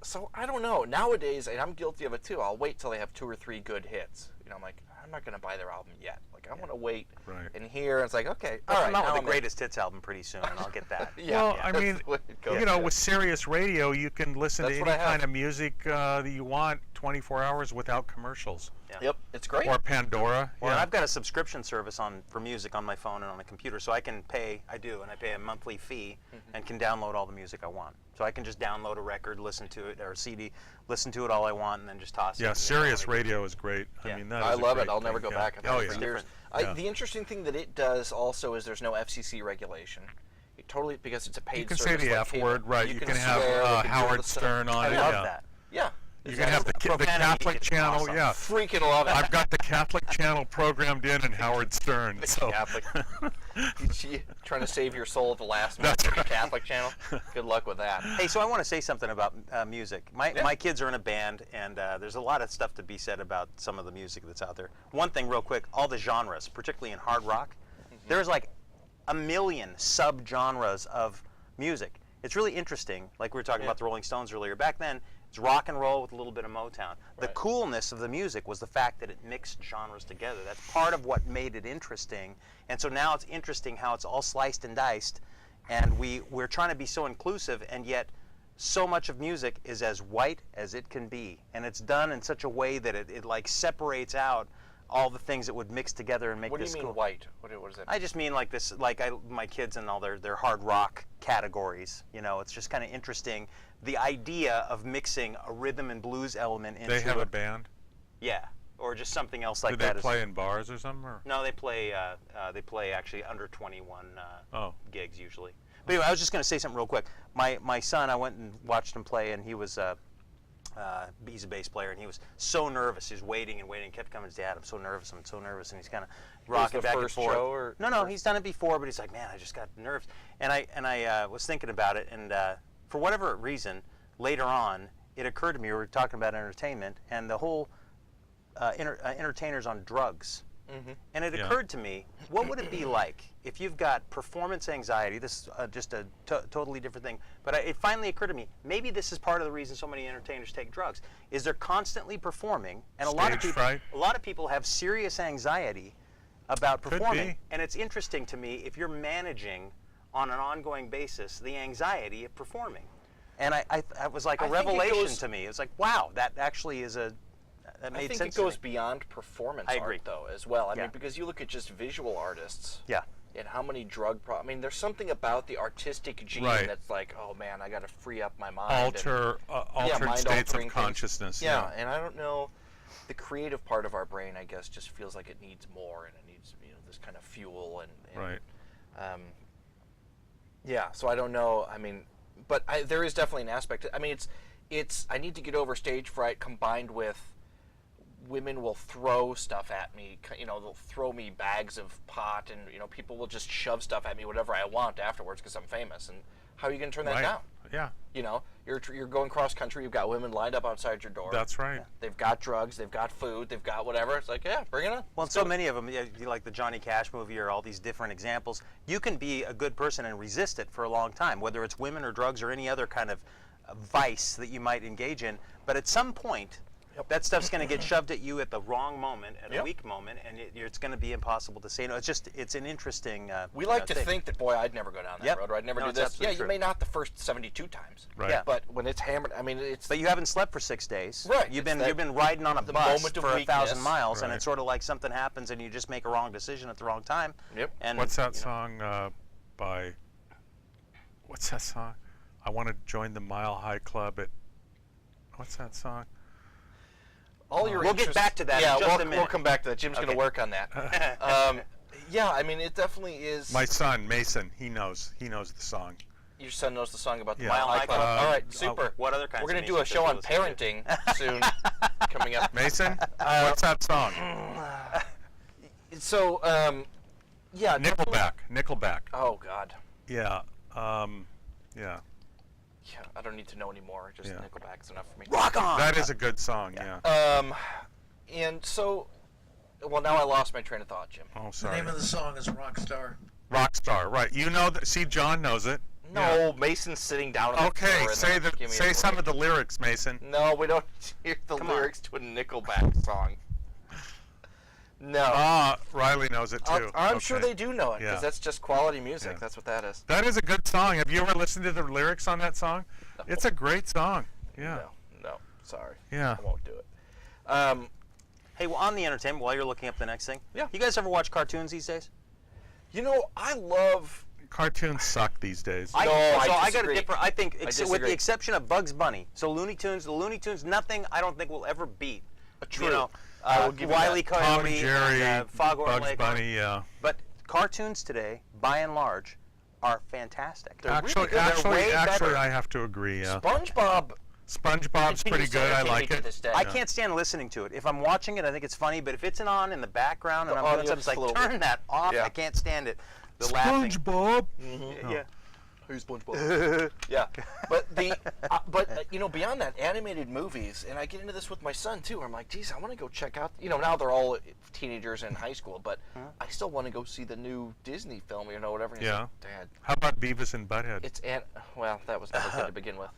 so I don't know. Nowadays, and I'm guilty of it too. I'll wait till they have 2 or 3 good hits. I'm like, I'm not gonna buy their album yet. I want to wait Right. and hear. And it's like, okay, I'll all right. come out now with I'm the in. greatest hits album pretty soon, and I'll get that. Yeah, Well, yeah, I that's mean, the way it goes. you know, with Sirius Radio, you can listen That's to what any I have. kind of music that you want 24 hours without commercials. Yep, it's great. Or Pandora. Well, yeah. I've got a subscription service for music on my phone and on the computer, so I can pay. I pay a monthly fee and can download all the music I want. So I can just download a record, listen to it, or a CD, listen to it all I want, and then just toss it. Yeah, and then Sirius download it. Radio is great. Yeah. I mean, that I is a love great it. I'll never thing, go yeah. back. I've Oh, had it yeah. for years. Yeah. The interesting thing that it does also is there's no FCC regulation. It totally, because it's a paid You can say service the like F cable. word, right? You can have swear, you can do all Howard the stuff. Stern on I it. love yeah. that. Yeah. You can have the profanity Catholic is channel, awesome. yeah. Freaking love it. I've got the Catholic channel programmed in and Howard Stern. The So Catholic. You trying to save your soul at the last minute That's with the right. Catholic channel? Good luck with that. Hey, so I want to say something about music. Yeah. My kids are in a band, and there's a lot of stuff to be said about some of the music that's out there. One thing, real quick, all the genres, particularly in hard rock, there's like a million sub-genres of music. It's really interesting. Like we were talking about the Rolling Stones earlier. Back then, it's rock and roll with a little bit of Motown. The Right. coolness of the music was the fact that it mixed genres together. That's part of what made it interesting. And so now it's interesting how it's all sliced and diced, and we're trying to be so inclusive, and yet so much of music is as white as it can be, and it's done in such a way that it like separates out all the things that would mix together and make What do this you mean cool. white? What does that mean? I just mean like this, like my kids and all their hard rock categories. You know, it's just kind of interesting. The idea of mixing a rhythm and blues element into they have a band. yeah, or just something else like Do they that. play in bars or something? Or? No, they play actually under 21 Oh. gigs usually. But anyway, I was just going to say something real quick. My son, I went and watched him play, and he was he's a bass player, and he was so nervous. He was waiting and waiting, kept coming to Dad. I'm so nervous, and he's kind of rocking the back and first forth. show, or No, first- he's done it before, but he's like, man, I just got nerves. And I was thinking about it, and for whatever reason, later on, it occurred to me, we were talking about entertainment, and the whole entertainers on drugs. And it Yeah. occurred to me, what would it be like if you've got performance anxiety? This is just a totally different thing. But it finally occurred to me, maybe this is part of the reason so many entertainers take drugs, is they're constantly performing, and a lot of Stage people, fright? a lot of people have serious anxiety about Could performing. be. And it's interesting to me if you're managing on an ongoing basis the anxiety of performing. And it was like a I think it revelation goes- to me. It's like, wow, that actually is that made I think sense it goes to me. beyond performance I agree. art, though, as well. I Yeah. mean, because you look at just visual artists. Yeah. And how many I mean, there's something about the artistic gene Right. that's like, oh man, I got to free up my mind. and- Altered states mind-altering of things. consciousness. Yeah, and I don't know, the creative part of our brain, I guess, just feels like it needs more, and it needs this kind of fuel and Right. Yeah, so I don't know. I mean, but there is definitely an aspect. I mean, it's I need to get over stage fright combined with women will throw stuff at me. They'll throw me bags of pot, and people will just shove stuff at me, whatever I want afterwards, because I'm famous. And how are you going to turn that Right. down? Yeah, You're going cross country. You've got women lined up outside your door. that's right. They've got drugs. They've got food. They've got whatever. It's like, yeah, bring it on. Well, so many of them, like the Johnny Cash movie or all these different examples, you can be a good person and resist it for a long time, whether it's women or drugs or any other kind of vice that you might engage in. But at some point, that stuff's going to get shoved at you at the wrong moment, at a Yep. weak moment, and it's going to be impossible to say no. It's an interesting. We like to thing. think that, boy, I'd never go down that Yep. road, or I'd never No, do it's this. absolutely Yeah, true. you may not the first 72 times. Right. Yeah. But when it's hammered, I mean, it's. But you haven't slept for 6 days. Right, You've it's been that- riding on a the bus moment of for 1,000 weakness. miles, and Right. it's sort of like something happens and you just make a wrong decision at the wrong time. Yep. And What's that you know, song by? What's that song? I want to join the Mile High Club at. What's that song? All your We'll get interest- back to that in Yeah, just we'll, a minute. we'll come back to that. Jim's going Okay. to work on that. Yeah, I mean, it definitely is. My son Mason, he knows the song. Your son knows the song about the Yeah. Mile High Club. All right, oh, super. What other kinds We're of going to do a music show does on he listen parenting soon, coming up. Mason, what's that song? So, yeah. Nickelback. Oh God. Yeah. Yeah. Yeah, I don't need to know anymore. Just Yeah. Nickelback is enough for me. Rock on! That is a good song. Yeah. And so, well, now I lost my train of thought, Jim. Oh, The sorry. name of the song is Rockstar. Rockstar. Right. You know that. See, John knows it. No, Mason's sitting down on the Okay. floor and Say then give me a say some of break. the lyrics, Mason. No, we don't hear the Come on. lyrics to a Nickelback song. No. Ah, Riley knows it too. I'm sure Okay. they do know it, because Yeah. that's just quality music. Yeah. That's what that is. That is a good song. Have you ever listened to the lyrics on that song? No. It's a great song. Yeah. No, sorry. Yeah. I won't do it. Hey, well, on the entertainment, while you're looking up the next thing, Yeah. you guys ever watch cartoons these days? I love. Cartoons suck these days. No, I got a disagree. different. I think, with disagree. the exception of Bugs Bunny, so the Looney Tunes, nothing I don't think will ever beat. True. You know, I will give you Wile E. that. Coyote, Tom and Jerry, Foghorn Bugs Leghorn. Bunny. Yeah. But cartoons today, by and large, are fantastic. They're really Actually, good. They're way actually, better. I have to agree. Yeah. SpongeBob. SpongeBob's pretty continues to good. I entertain me like to it. this day. I can't stand listening to it. If I'm watching it, I think it's funny. But if it's on in the background and The I'm doing audio's something, it's a like little turn that off. Yeah. I can't stand it. The laughing. SpongeBob. Yeah. Who's SpongeBob? Yeah, but beyond that, animated movies, and I get into this with my son too. I'm like, geez, I want to go check out. Now they're all teenagers in high school, but I still want to go see the new Disney film, whatever. And he's Yeah. like, Dad, How about Beavis and Butthead? well, that was never good to begin with.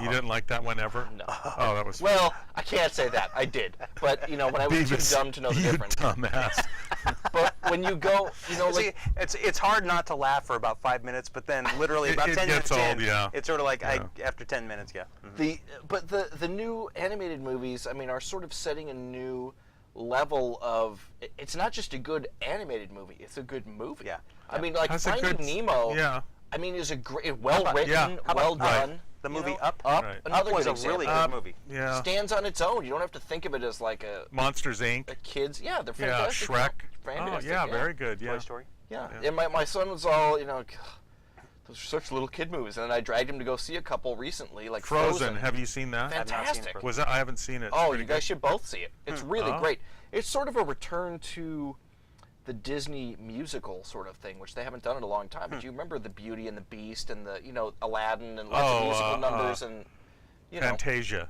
You didn't like that one ever? No. Oh, that was. Well, I can't say that. I did, but when I was Beavis, too dumb to know the you difference. dumbass. But when you go, See, it's hard not to laugh for about 5 minutes, but then literally about It 10 gets minutes old, in, yeah. it's sort of like Yeah. after 10 minutes, yeah. Mhm. the new animated movies, are sort of setting a new level of. It's not just a good animated movie; it's a good movie. Yeah. Like That's a Finding good- Nemo. Yeah. Is a great, well written, yeah. How well about- right. done. The movie you know? Up? Up, Right. another Up was good a really example. good movie. Yeah. Stands on its own. You don't have to think of it as like Monsters Inc. a kids. Yeah, they're Yeah. fantastic. Shrek. Fantastic, Oh, yeah, very good. Yeah. Toy Story. Yeah. Yeah. And my son was all, those are such little kid movies. And then I dragged him to go see a couple recently, like Frozen. Have you seen that? I've not seen Fantastic. Frozen. Was that? I haven't seen it. It's Oh, pretty you guys good. should both see it. It's really Oh. great. It's sort of a return to the Disney musical sort of thing, which they haven't done in a long time. But you remember the Beauty and the Beast and the Aladdin and lots of musical numbers and Fantasia.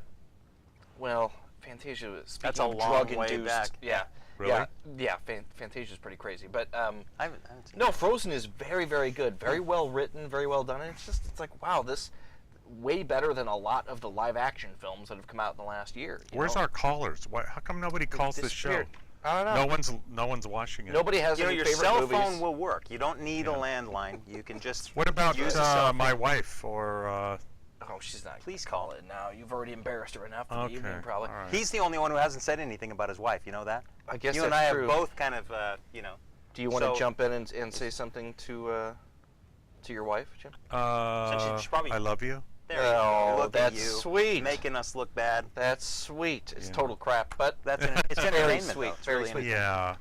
well, Fantasia was speaking That's a of long drug way induced. back. Yeah. Really? Yeah. Fantasia's pretty crazy, but I haven't seen no, Frozen is very, very good, very well written, very well done, and it's like wow, this way better than a lot of the live action films that have come out in the last year. Where's our callers? Why? How come nobody calls this show? disappeared. I don't know. No one's watching it. Nobody has any your favorite cell movies. phone will work. You don't need a landline. You can just What about use a cell phone. my wife or? Oh, she's not. Please call it now. You've already embarrassed her enough for Okay. the evening, probably. All right. He's the only one who hasn't said anything about his wife. You know that? I guess you that's and I true. have both kind of, Do you want to so- jump in and say something to your wife, Jim? she probably- I love you. There you go. Oh, Look that's at you, sweet. making us look bad. That's sweet. It's Yeah. total crap, but That's it's Very entertainment. sweet, though. It's very really sweet. Yeah.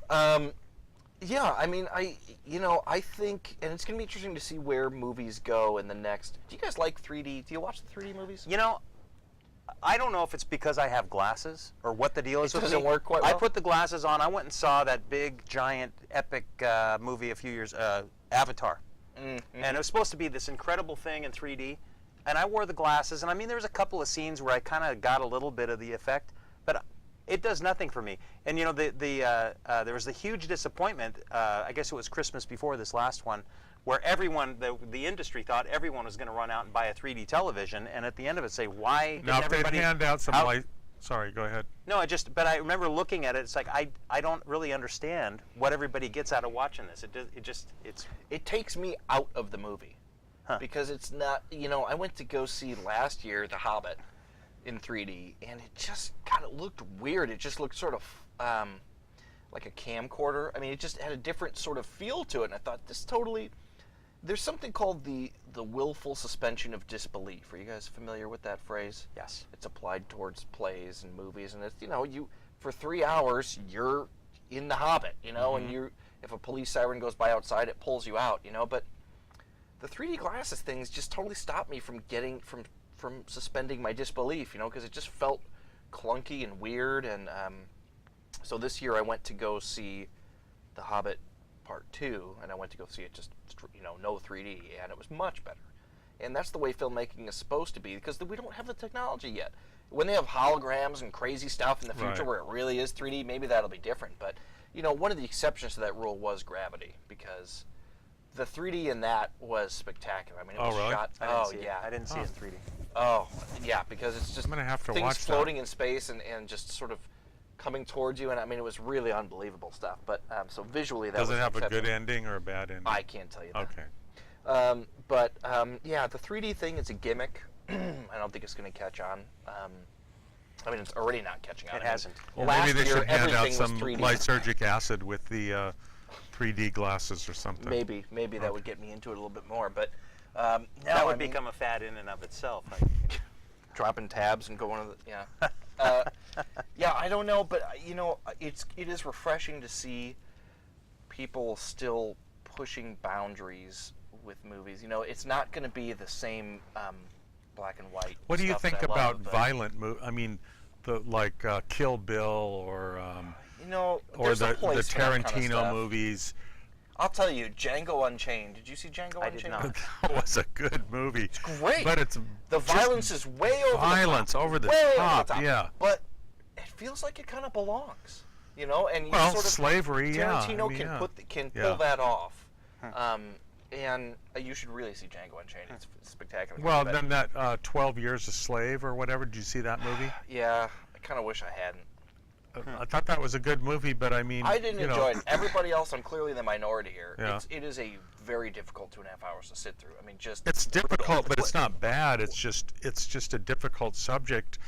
Yeah, I think, and it's gonna be interesting to see where movies go in the next. Do you guys like 3D? Do you watch the 3D movies? You know, I don't know if it's because I have glasses or what the deal is It with doesn't me. work quite I well? put the glasses on. I went and saw that big, giant, epic movie a few years, Avatar. Mm-hmm. And it was supposed to be this incredible thing in 3D. And I wore the glasses, and there was a couple of scenes where I kind of got a little bit of the effect, but it does nothing for me. And there was the huge disappointment. I guess it was Christmas before this last one, where everyone, the industry thought everyone was going to run out and buy a 3D television, and at the end of it say, why? Now, didn't if they'd everybody hand out some out- light. Sorry, go ahead. No, but I remember looking at it. It's like I don't really understand what everybody gets out of watching this. It's It takes me out of the movie because it's not. I went to go see last year The Hobbit in 3D, and it just it looked weird. It just looked sort of like a camcorder. It just had a different sort of feel to it, and I thought this totally. There's something called the willful suspension of disbelief. Are you guys familiar with that phrase? Yes. It's applied towards plays and movies, and it's you for 3 hours you're in The Hobbit, and if a police siren goes by outside, it pulls you out, But the 3D glasses things just totally stopped me from getting from suspending my disbelief, because it just felt clunky and weird, and so this year I went to go see The Hobbit Part 2, and I went to go see it just no 3D, and it was much better. And that's the way filmmaking is supposed to be, because we don't have the technology yet. When they have holograms and crazy stuff in the future Right. where it really is 3D, maybe that'll be different. But one of the exceptions to that rule was Gravity, because the 3D in that was spectacular. It Oh, was really? shot. I didn't Oh see yeah. it. I didn't see it in 3D. Oh yeah, because it's just I'm gonna have to things watch that. floating in space and just sort of coming towards you, and it was really unbelievable stuff. But so visually, that Does was it have a an good exception. ending or a bad ending? I can't tell you that. Okay. But yeah, the 3D thing is a gimmick. I don't think it's going to catch on. It's already not catching on. It hasn't. Well, last maybe they year, should hand out everything was some 3D. lysergic acid with the 3D glasses or something. Maybe that would get me into it a little bit more. But That would become a fad in and of itself. dropping tabs and going to the yeah. I don't know, but it is refreshing to see people still pushing boundaries with movies. It's not going to be the same black and white. What do you stuff that think I about love, but, violent movies? I mean, Kill Bill or You know, or there's the a place for that kind of Tarantino stuff. movies. I'll tell you, Django Unchained. Did you see Django I Unchained? did not. That was a good movie. It's great. but it's The just violence is way over violence the top. over the Way top, over the top. yeah. But it feels like it kind of belongs, you know. And you Well, sort of, slavery, yeah. Tarantino I mean, can yeah. can Yeah. pull that off. And you should really see Django Unchained. It's spectacular. Well, But, then that 12 Years a Slave or whatever. Did you see that movie? yeah, I kind of wish I hadn't. I thought that was a good movie, but I mean, I didn't you know, enjoy it. Everybody else, I'm clearly the minority here. Yeah. It is a very difficult 2.5 hours to sit through. I mean, just It's difficult, but it's not bad. It's just a difficult subject.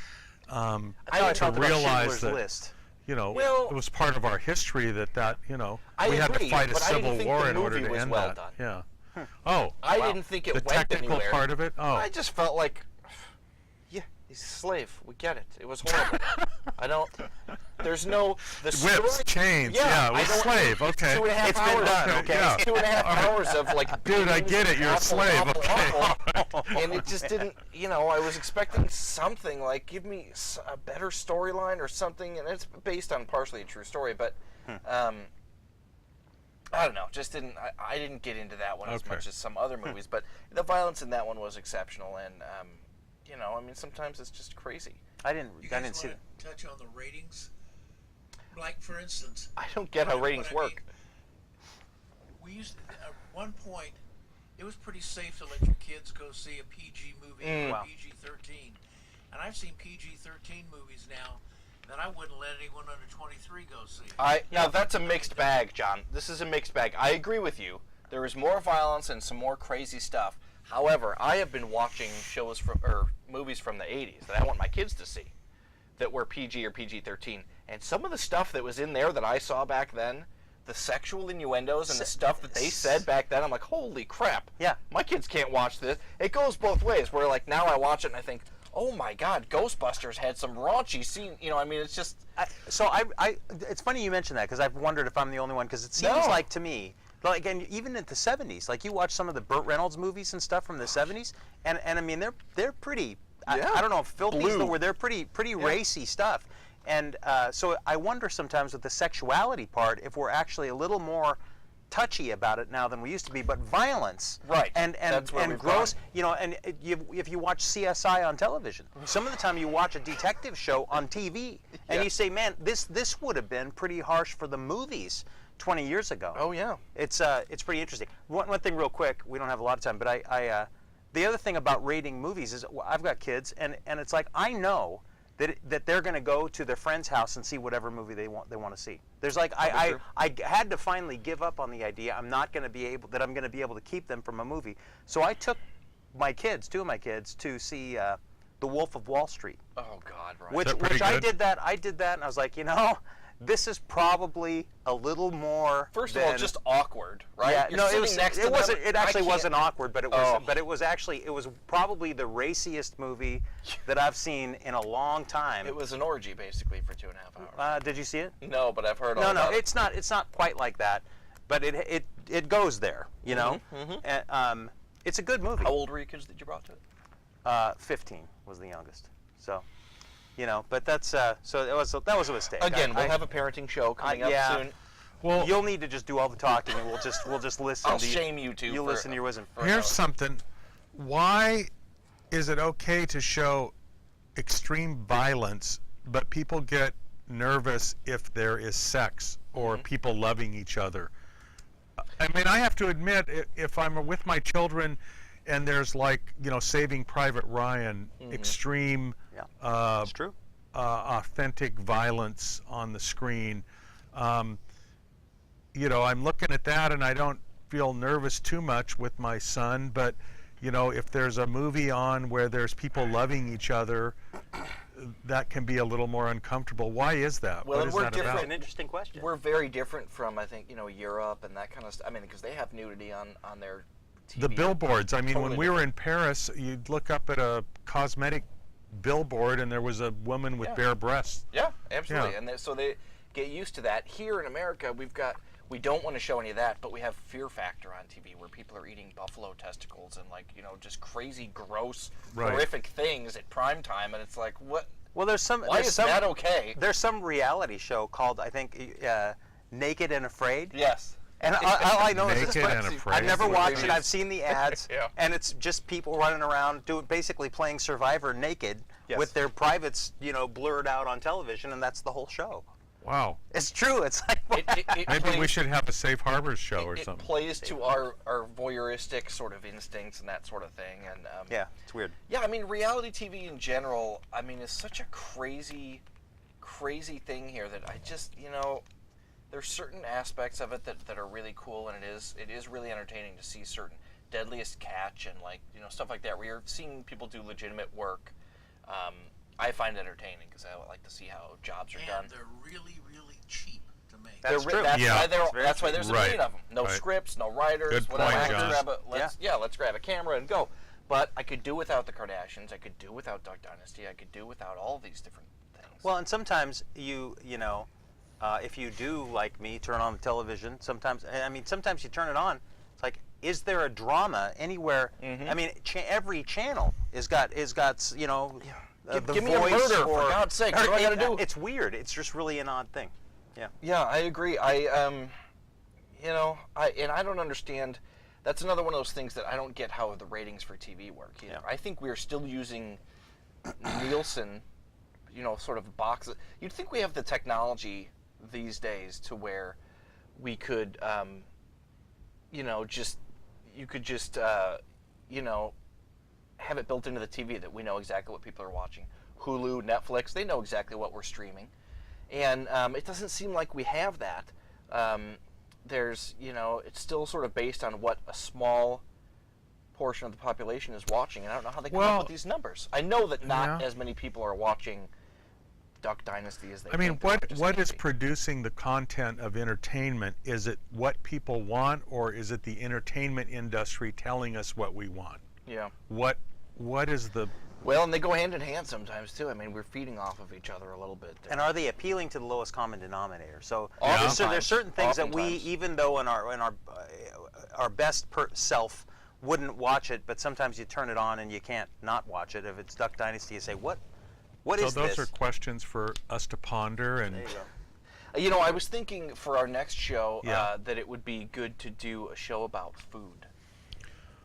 I I talked to about realize Schindler's that- List. You know, Well- it was part of our history that you know I we had agree, to fight a but I didn't civil think war the in order movie to was end well that. done. Yeah. Oh, I Wow. didn't think it the went technical anywhere. part of it. Oh, I just felt like, yeah, he's a slave. We get it. It was horrible. I don't. There's no the story. whips, chains. Yeah, it I was don't- slave. Okay. 2.5 It's been hours. done, okay? Yeah. It's 2.5 hours of like. Dude, I beatings get it. and You're a awful, slave. awful, Okay. awful. And it just didn't. You know, I was expecting something like give me a better storyline or something, and it's based on partially a true story, but. I don't know. Just didn't. I didn't get into that one as Okay. much as some other movies, but the violence in that one was exceptional, and you know, I mean, sometimes it's just crazy. I didn't You I guys didn't see want that. to touch on the ratings? Like, for instance, I don't get how what ratings I work. mean, we used at one point, it was pretty safe to let your kids go see a PG movie or Wow. PG-13, and I've seen PG-13 movies now that I wouldn't let anyone under 23 go see. Now that's a mixed bag, John. This is a mixed bag. I agree with you. There is more violence and some more crazy stuff. However, I have been watching shows or movies from the 80s that I want my kids to see that were PG or PG-13, and some of the stuff that was in there that I saw back then, the sexual innuendos and the stuff that they said back then, I'm like, holy crap. Yeah. My kids can't watch this. It goes both ways, where like now I watch it and I think, oh my God, Ghostbusters had some raunchy scene. You know, I mean, it's just. It's funny you mention that because I've wondered if I'm the only one because it seems No. like to me, like, and even in the 70s, like you watch some of the Burt Reynolds movies and stuff from the 70s, and I mean they're pretty. Yeah. I don't know if filthy is the Blue. word. They're pretty racy stuff, and so I wonder sometimes with the sexuality part if we're actually a little more touchy about it now than we used to be, but violence, Right. and That's where we've gross, gone. you know, and if you watch CSI on television, some of the time you watch a detective show on TV, and Yeah. you say, man, this would have been pretty harsh for the movies 20 years ago. Oh yeah. It's pretty interesting. One thing real quick, we don't have a lot of time, but I the other thing about rating movies is I've got kids, and it's like I know that they're going to go to their friend's house and see whatever movie they want to see. There's like I had to finally give up on the idea I'm going to be able to keep them from a movie. So I took two of my kids to see The Wolf of Wall Street. Oh God, right. Which that pretty I good? did that, and I was like, you know, this is probably a little more. First of all, than- just awkward, right? yeah, You're no, it sitting was. next to It them. wasn't. It I actually can't- wasn't awkward, but it was. Oh. But it was probably the raciest movie that I've seen in a long time. It was an orgy basically for 2.5 hours. Did you see it? No, but I've heard all No, about it. it's not. It's not quite like that, but it goes there. You know, And, it's a good movie. How old were your kids that you brought to it? 15 was the youngest. So, you know, but that's so that was a mistake. Again, we'll have a parenting show coming up yeah. soon. well, You'll need to just do all the talking, and we'll just listen. I'll to shame you two. You for- listen to your wisdom. for here's a- something. Why is it okay to show extreme violence, but people get nervous if there is sex or people loving each other? I mean, I have to admit, if I'm with my children and there's like, you know, Saving Private Ryan, extreme, Yeah. It's true. authentic violence on the screen, you know, I'm looking at that and I don't feel nervous too much with my son, but you know, if there's a movie on where there's people loving each other, that can be a little more uncomfortable. Why is that? Well, What and is we're that different. about? An interesting question. We're very different from, I think, you know, Europe and that kind of stuff. I mean, because they have nudity on their TV. The billboards. I mean, Totally when we were in Paris, you'd look up at a cosmetic billboard and there was a woman with Yeah. bare breasts. Yeah, absolutely. Yeah. And so they get used to that. Here in America, we we don't want to show any of that, but we have Fear Factor on TV where people are eating buffalo testicles and like, you know, just crazy, gross, Right. horrific things at prime time, and it's like, what? Well, there's some. Why there's is some, that okay? There's some reality show called, I think, Naked and Afraid. Yes. And all I know is Naked it's and Afraid. I've never That's watched what it. it I've is. seen the ads, Yeah. and it's just people running around basically playing Survivor naked Yes. with their privates, you know, blurred out on television, and that's the whole show. Wow. It's true. It's like It Maybe we plays- should have a Safe Harbors show or it something. plays to our voyeuristic sort of instincts and that sort of thing. And yeah, it's weird. yeah, I mean, reality TV in general, I mean, is such a crazy thing here that I just, you know, there's certain aspects of it that are really cool, and it is really entertaining to see certain Deadliest Catch and, like, you know, stuff like that where you're seeing people do legitimate work. I find it entertaining because I like to see how jobs are done. And they're really, really cheap to make. That's true. That's Yeah. why That's very that's why true. there's a Right. million of them. No Right. scripts, no writers, Good whatever. point, Let's John. let's grab a camera and go. But I could do without the Kardashians. I could do without Duck Dynasty. I could do without all these different things. Well, and sometimes you know, if you do like me, turn on the television. Sometimes you turn it on. It's like, is there a drama anywhere? Mm-hmm. I mean, every channel is got you know. The Give me a Voice murder, for or- God's sake. What do I gotta do? It's weird. It's just really an odd thing. Yeah. Yeah, I agree. You know, I don't understand. That's another one of those things that I don't get how the ratings for TV work either. Yeah. I think we're still using Nielsen, you know, sort of boxes. You'd think we have the technology these days to where we could, you know, you could just, you know, have it built into the TV that we know exactly what people are watching. Hulu, Netflix, they know exactly what we're streaming. And it doesn't seem like we have that. There's, you know, it's still sort of based on what a small portion of the population is watching, and I don't know how they come Well, up with these numbers. I know that not yeah. as many people are watching Duck Dynasty as they I mean, think they are, just what is maybe. producing the content of entertainment? Is it what people want, or is it the entertainment industry telling us what we want? Yeah. What is the? Well, and they go hand in hand sometimes too. I mean, we're feeding off of each other a little bit there. And are they appealing to the lowest common denominator? So, Yeah. so there's certain things that we, Oftentimes. even though in our best self wouldn't watch it, but sometimes you turn it on and you can't not watch it. If it's Duck Dynasty, you say, what So is those this? are questions for us to ponder. And There you go. You know, I was thinking for our next show Yeah. that it would be good to do a show about food.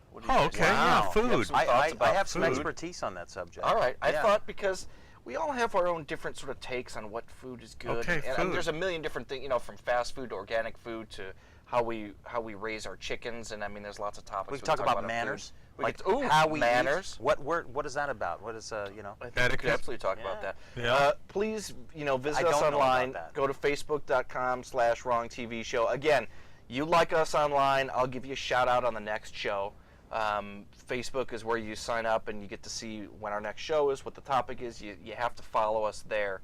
What do you Oh, guys okay, think? yeah, Wow. You food. have some I thoughts about have some food? expertise on that subject. All right, I Yeah. thought because we all have our own different sort of takes on what food is good. Okay, and food. there's a million different things, you know, from fast food to organic food to how we raise our chickens, and I mean, there's lots of topics. We can talk about our manners, food. We like could, ooh, how we manners. eat. What is that about? What is you know? I think we Etiquette. could absolutely talk about Yeah. that. Yeah. Please, you know, visit I us don't know about online. that. Go to facebook.com/wrongtvshow. Again, you like us online, I'll give you a shout out on the next show. Facebook is where you sign up and you get to see when our next show is, what the topic is. You have to follow us there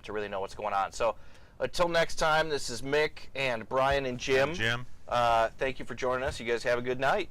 to really know what's going on. So until next time, this is Mick and Brian and Jim. Jim. Thank you for joining us. You guys have a good night.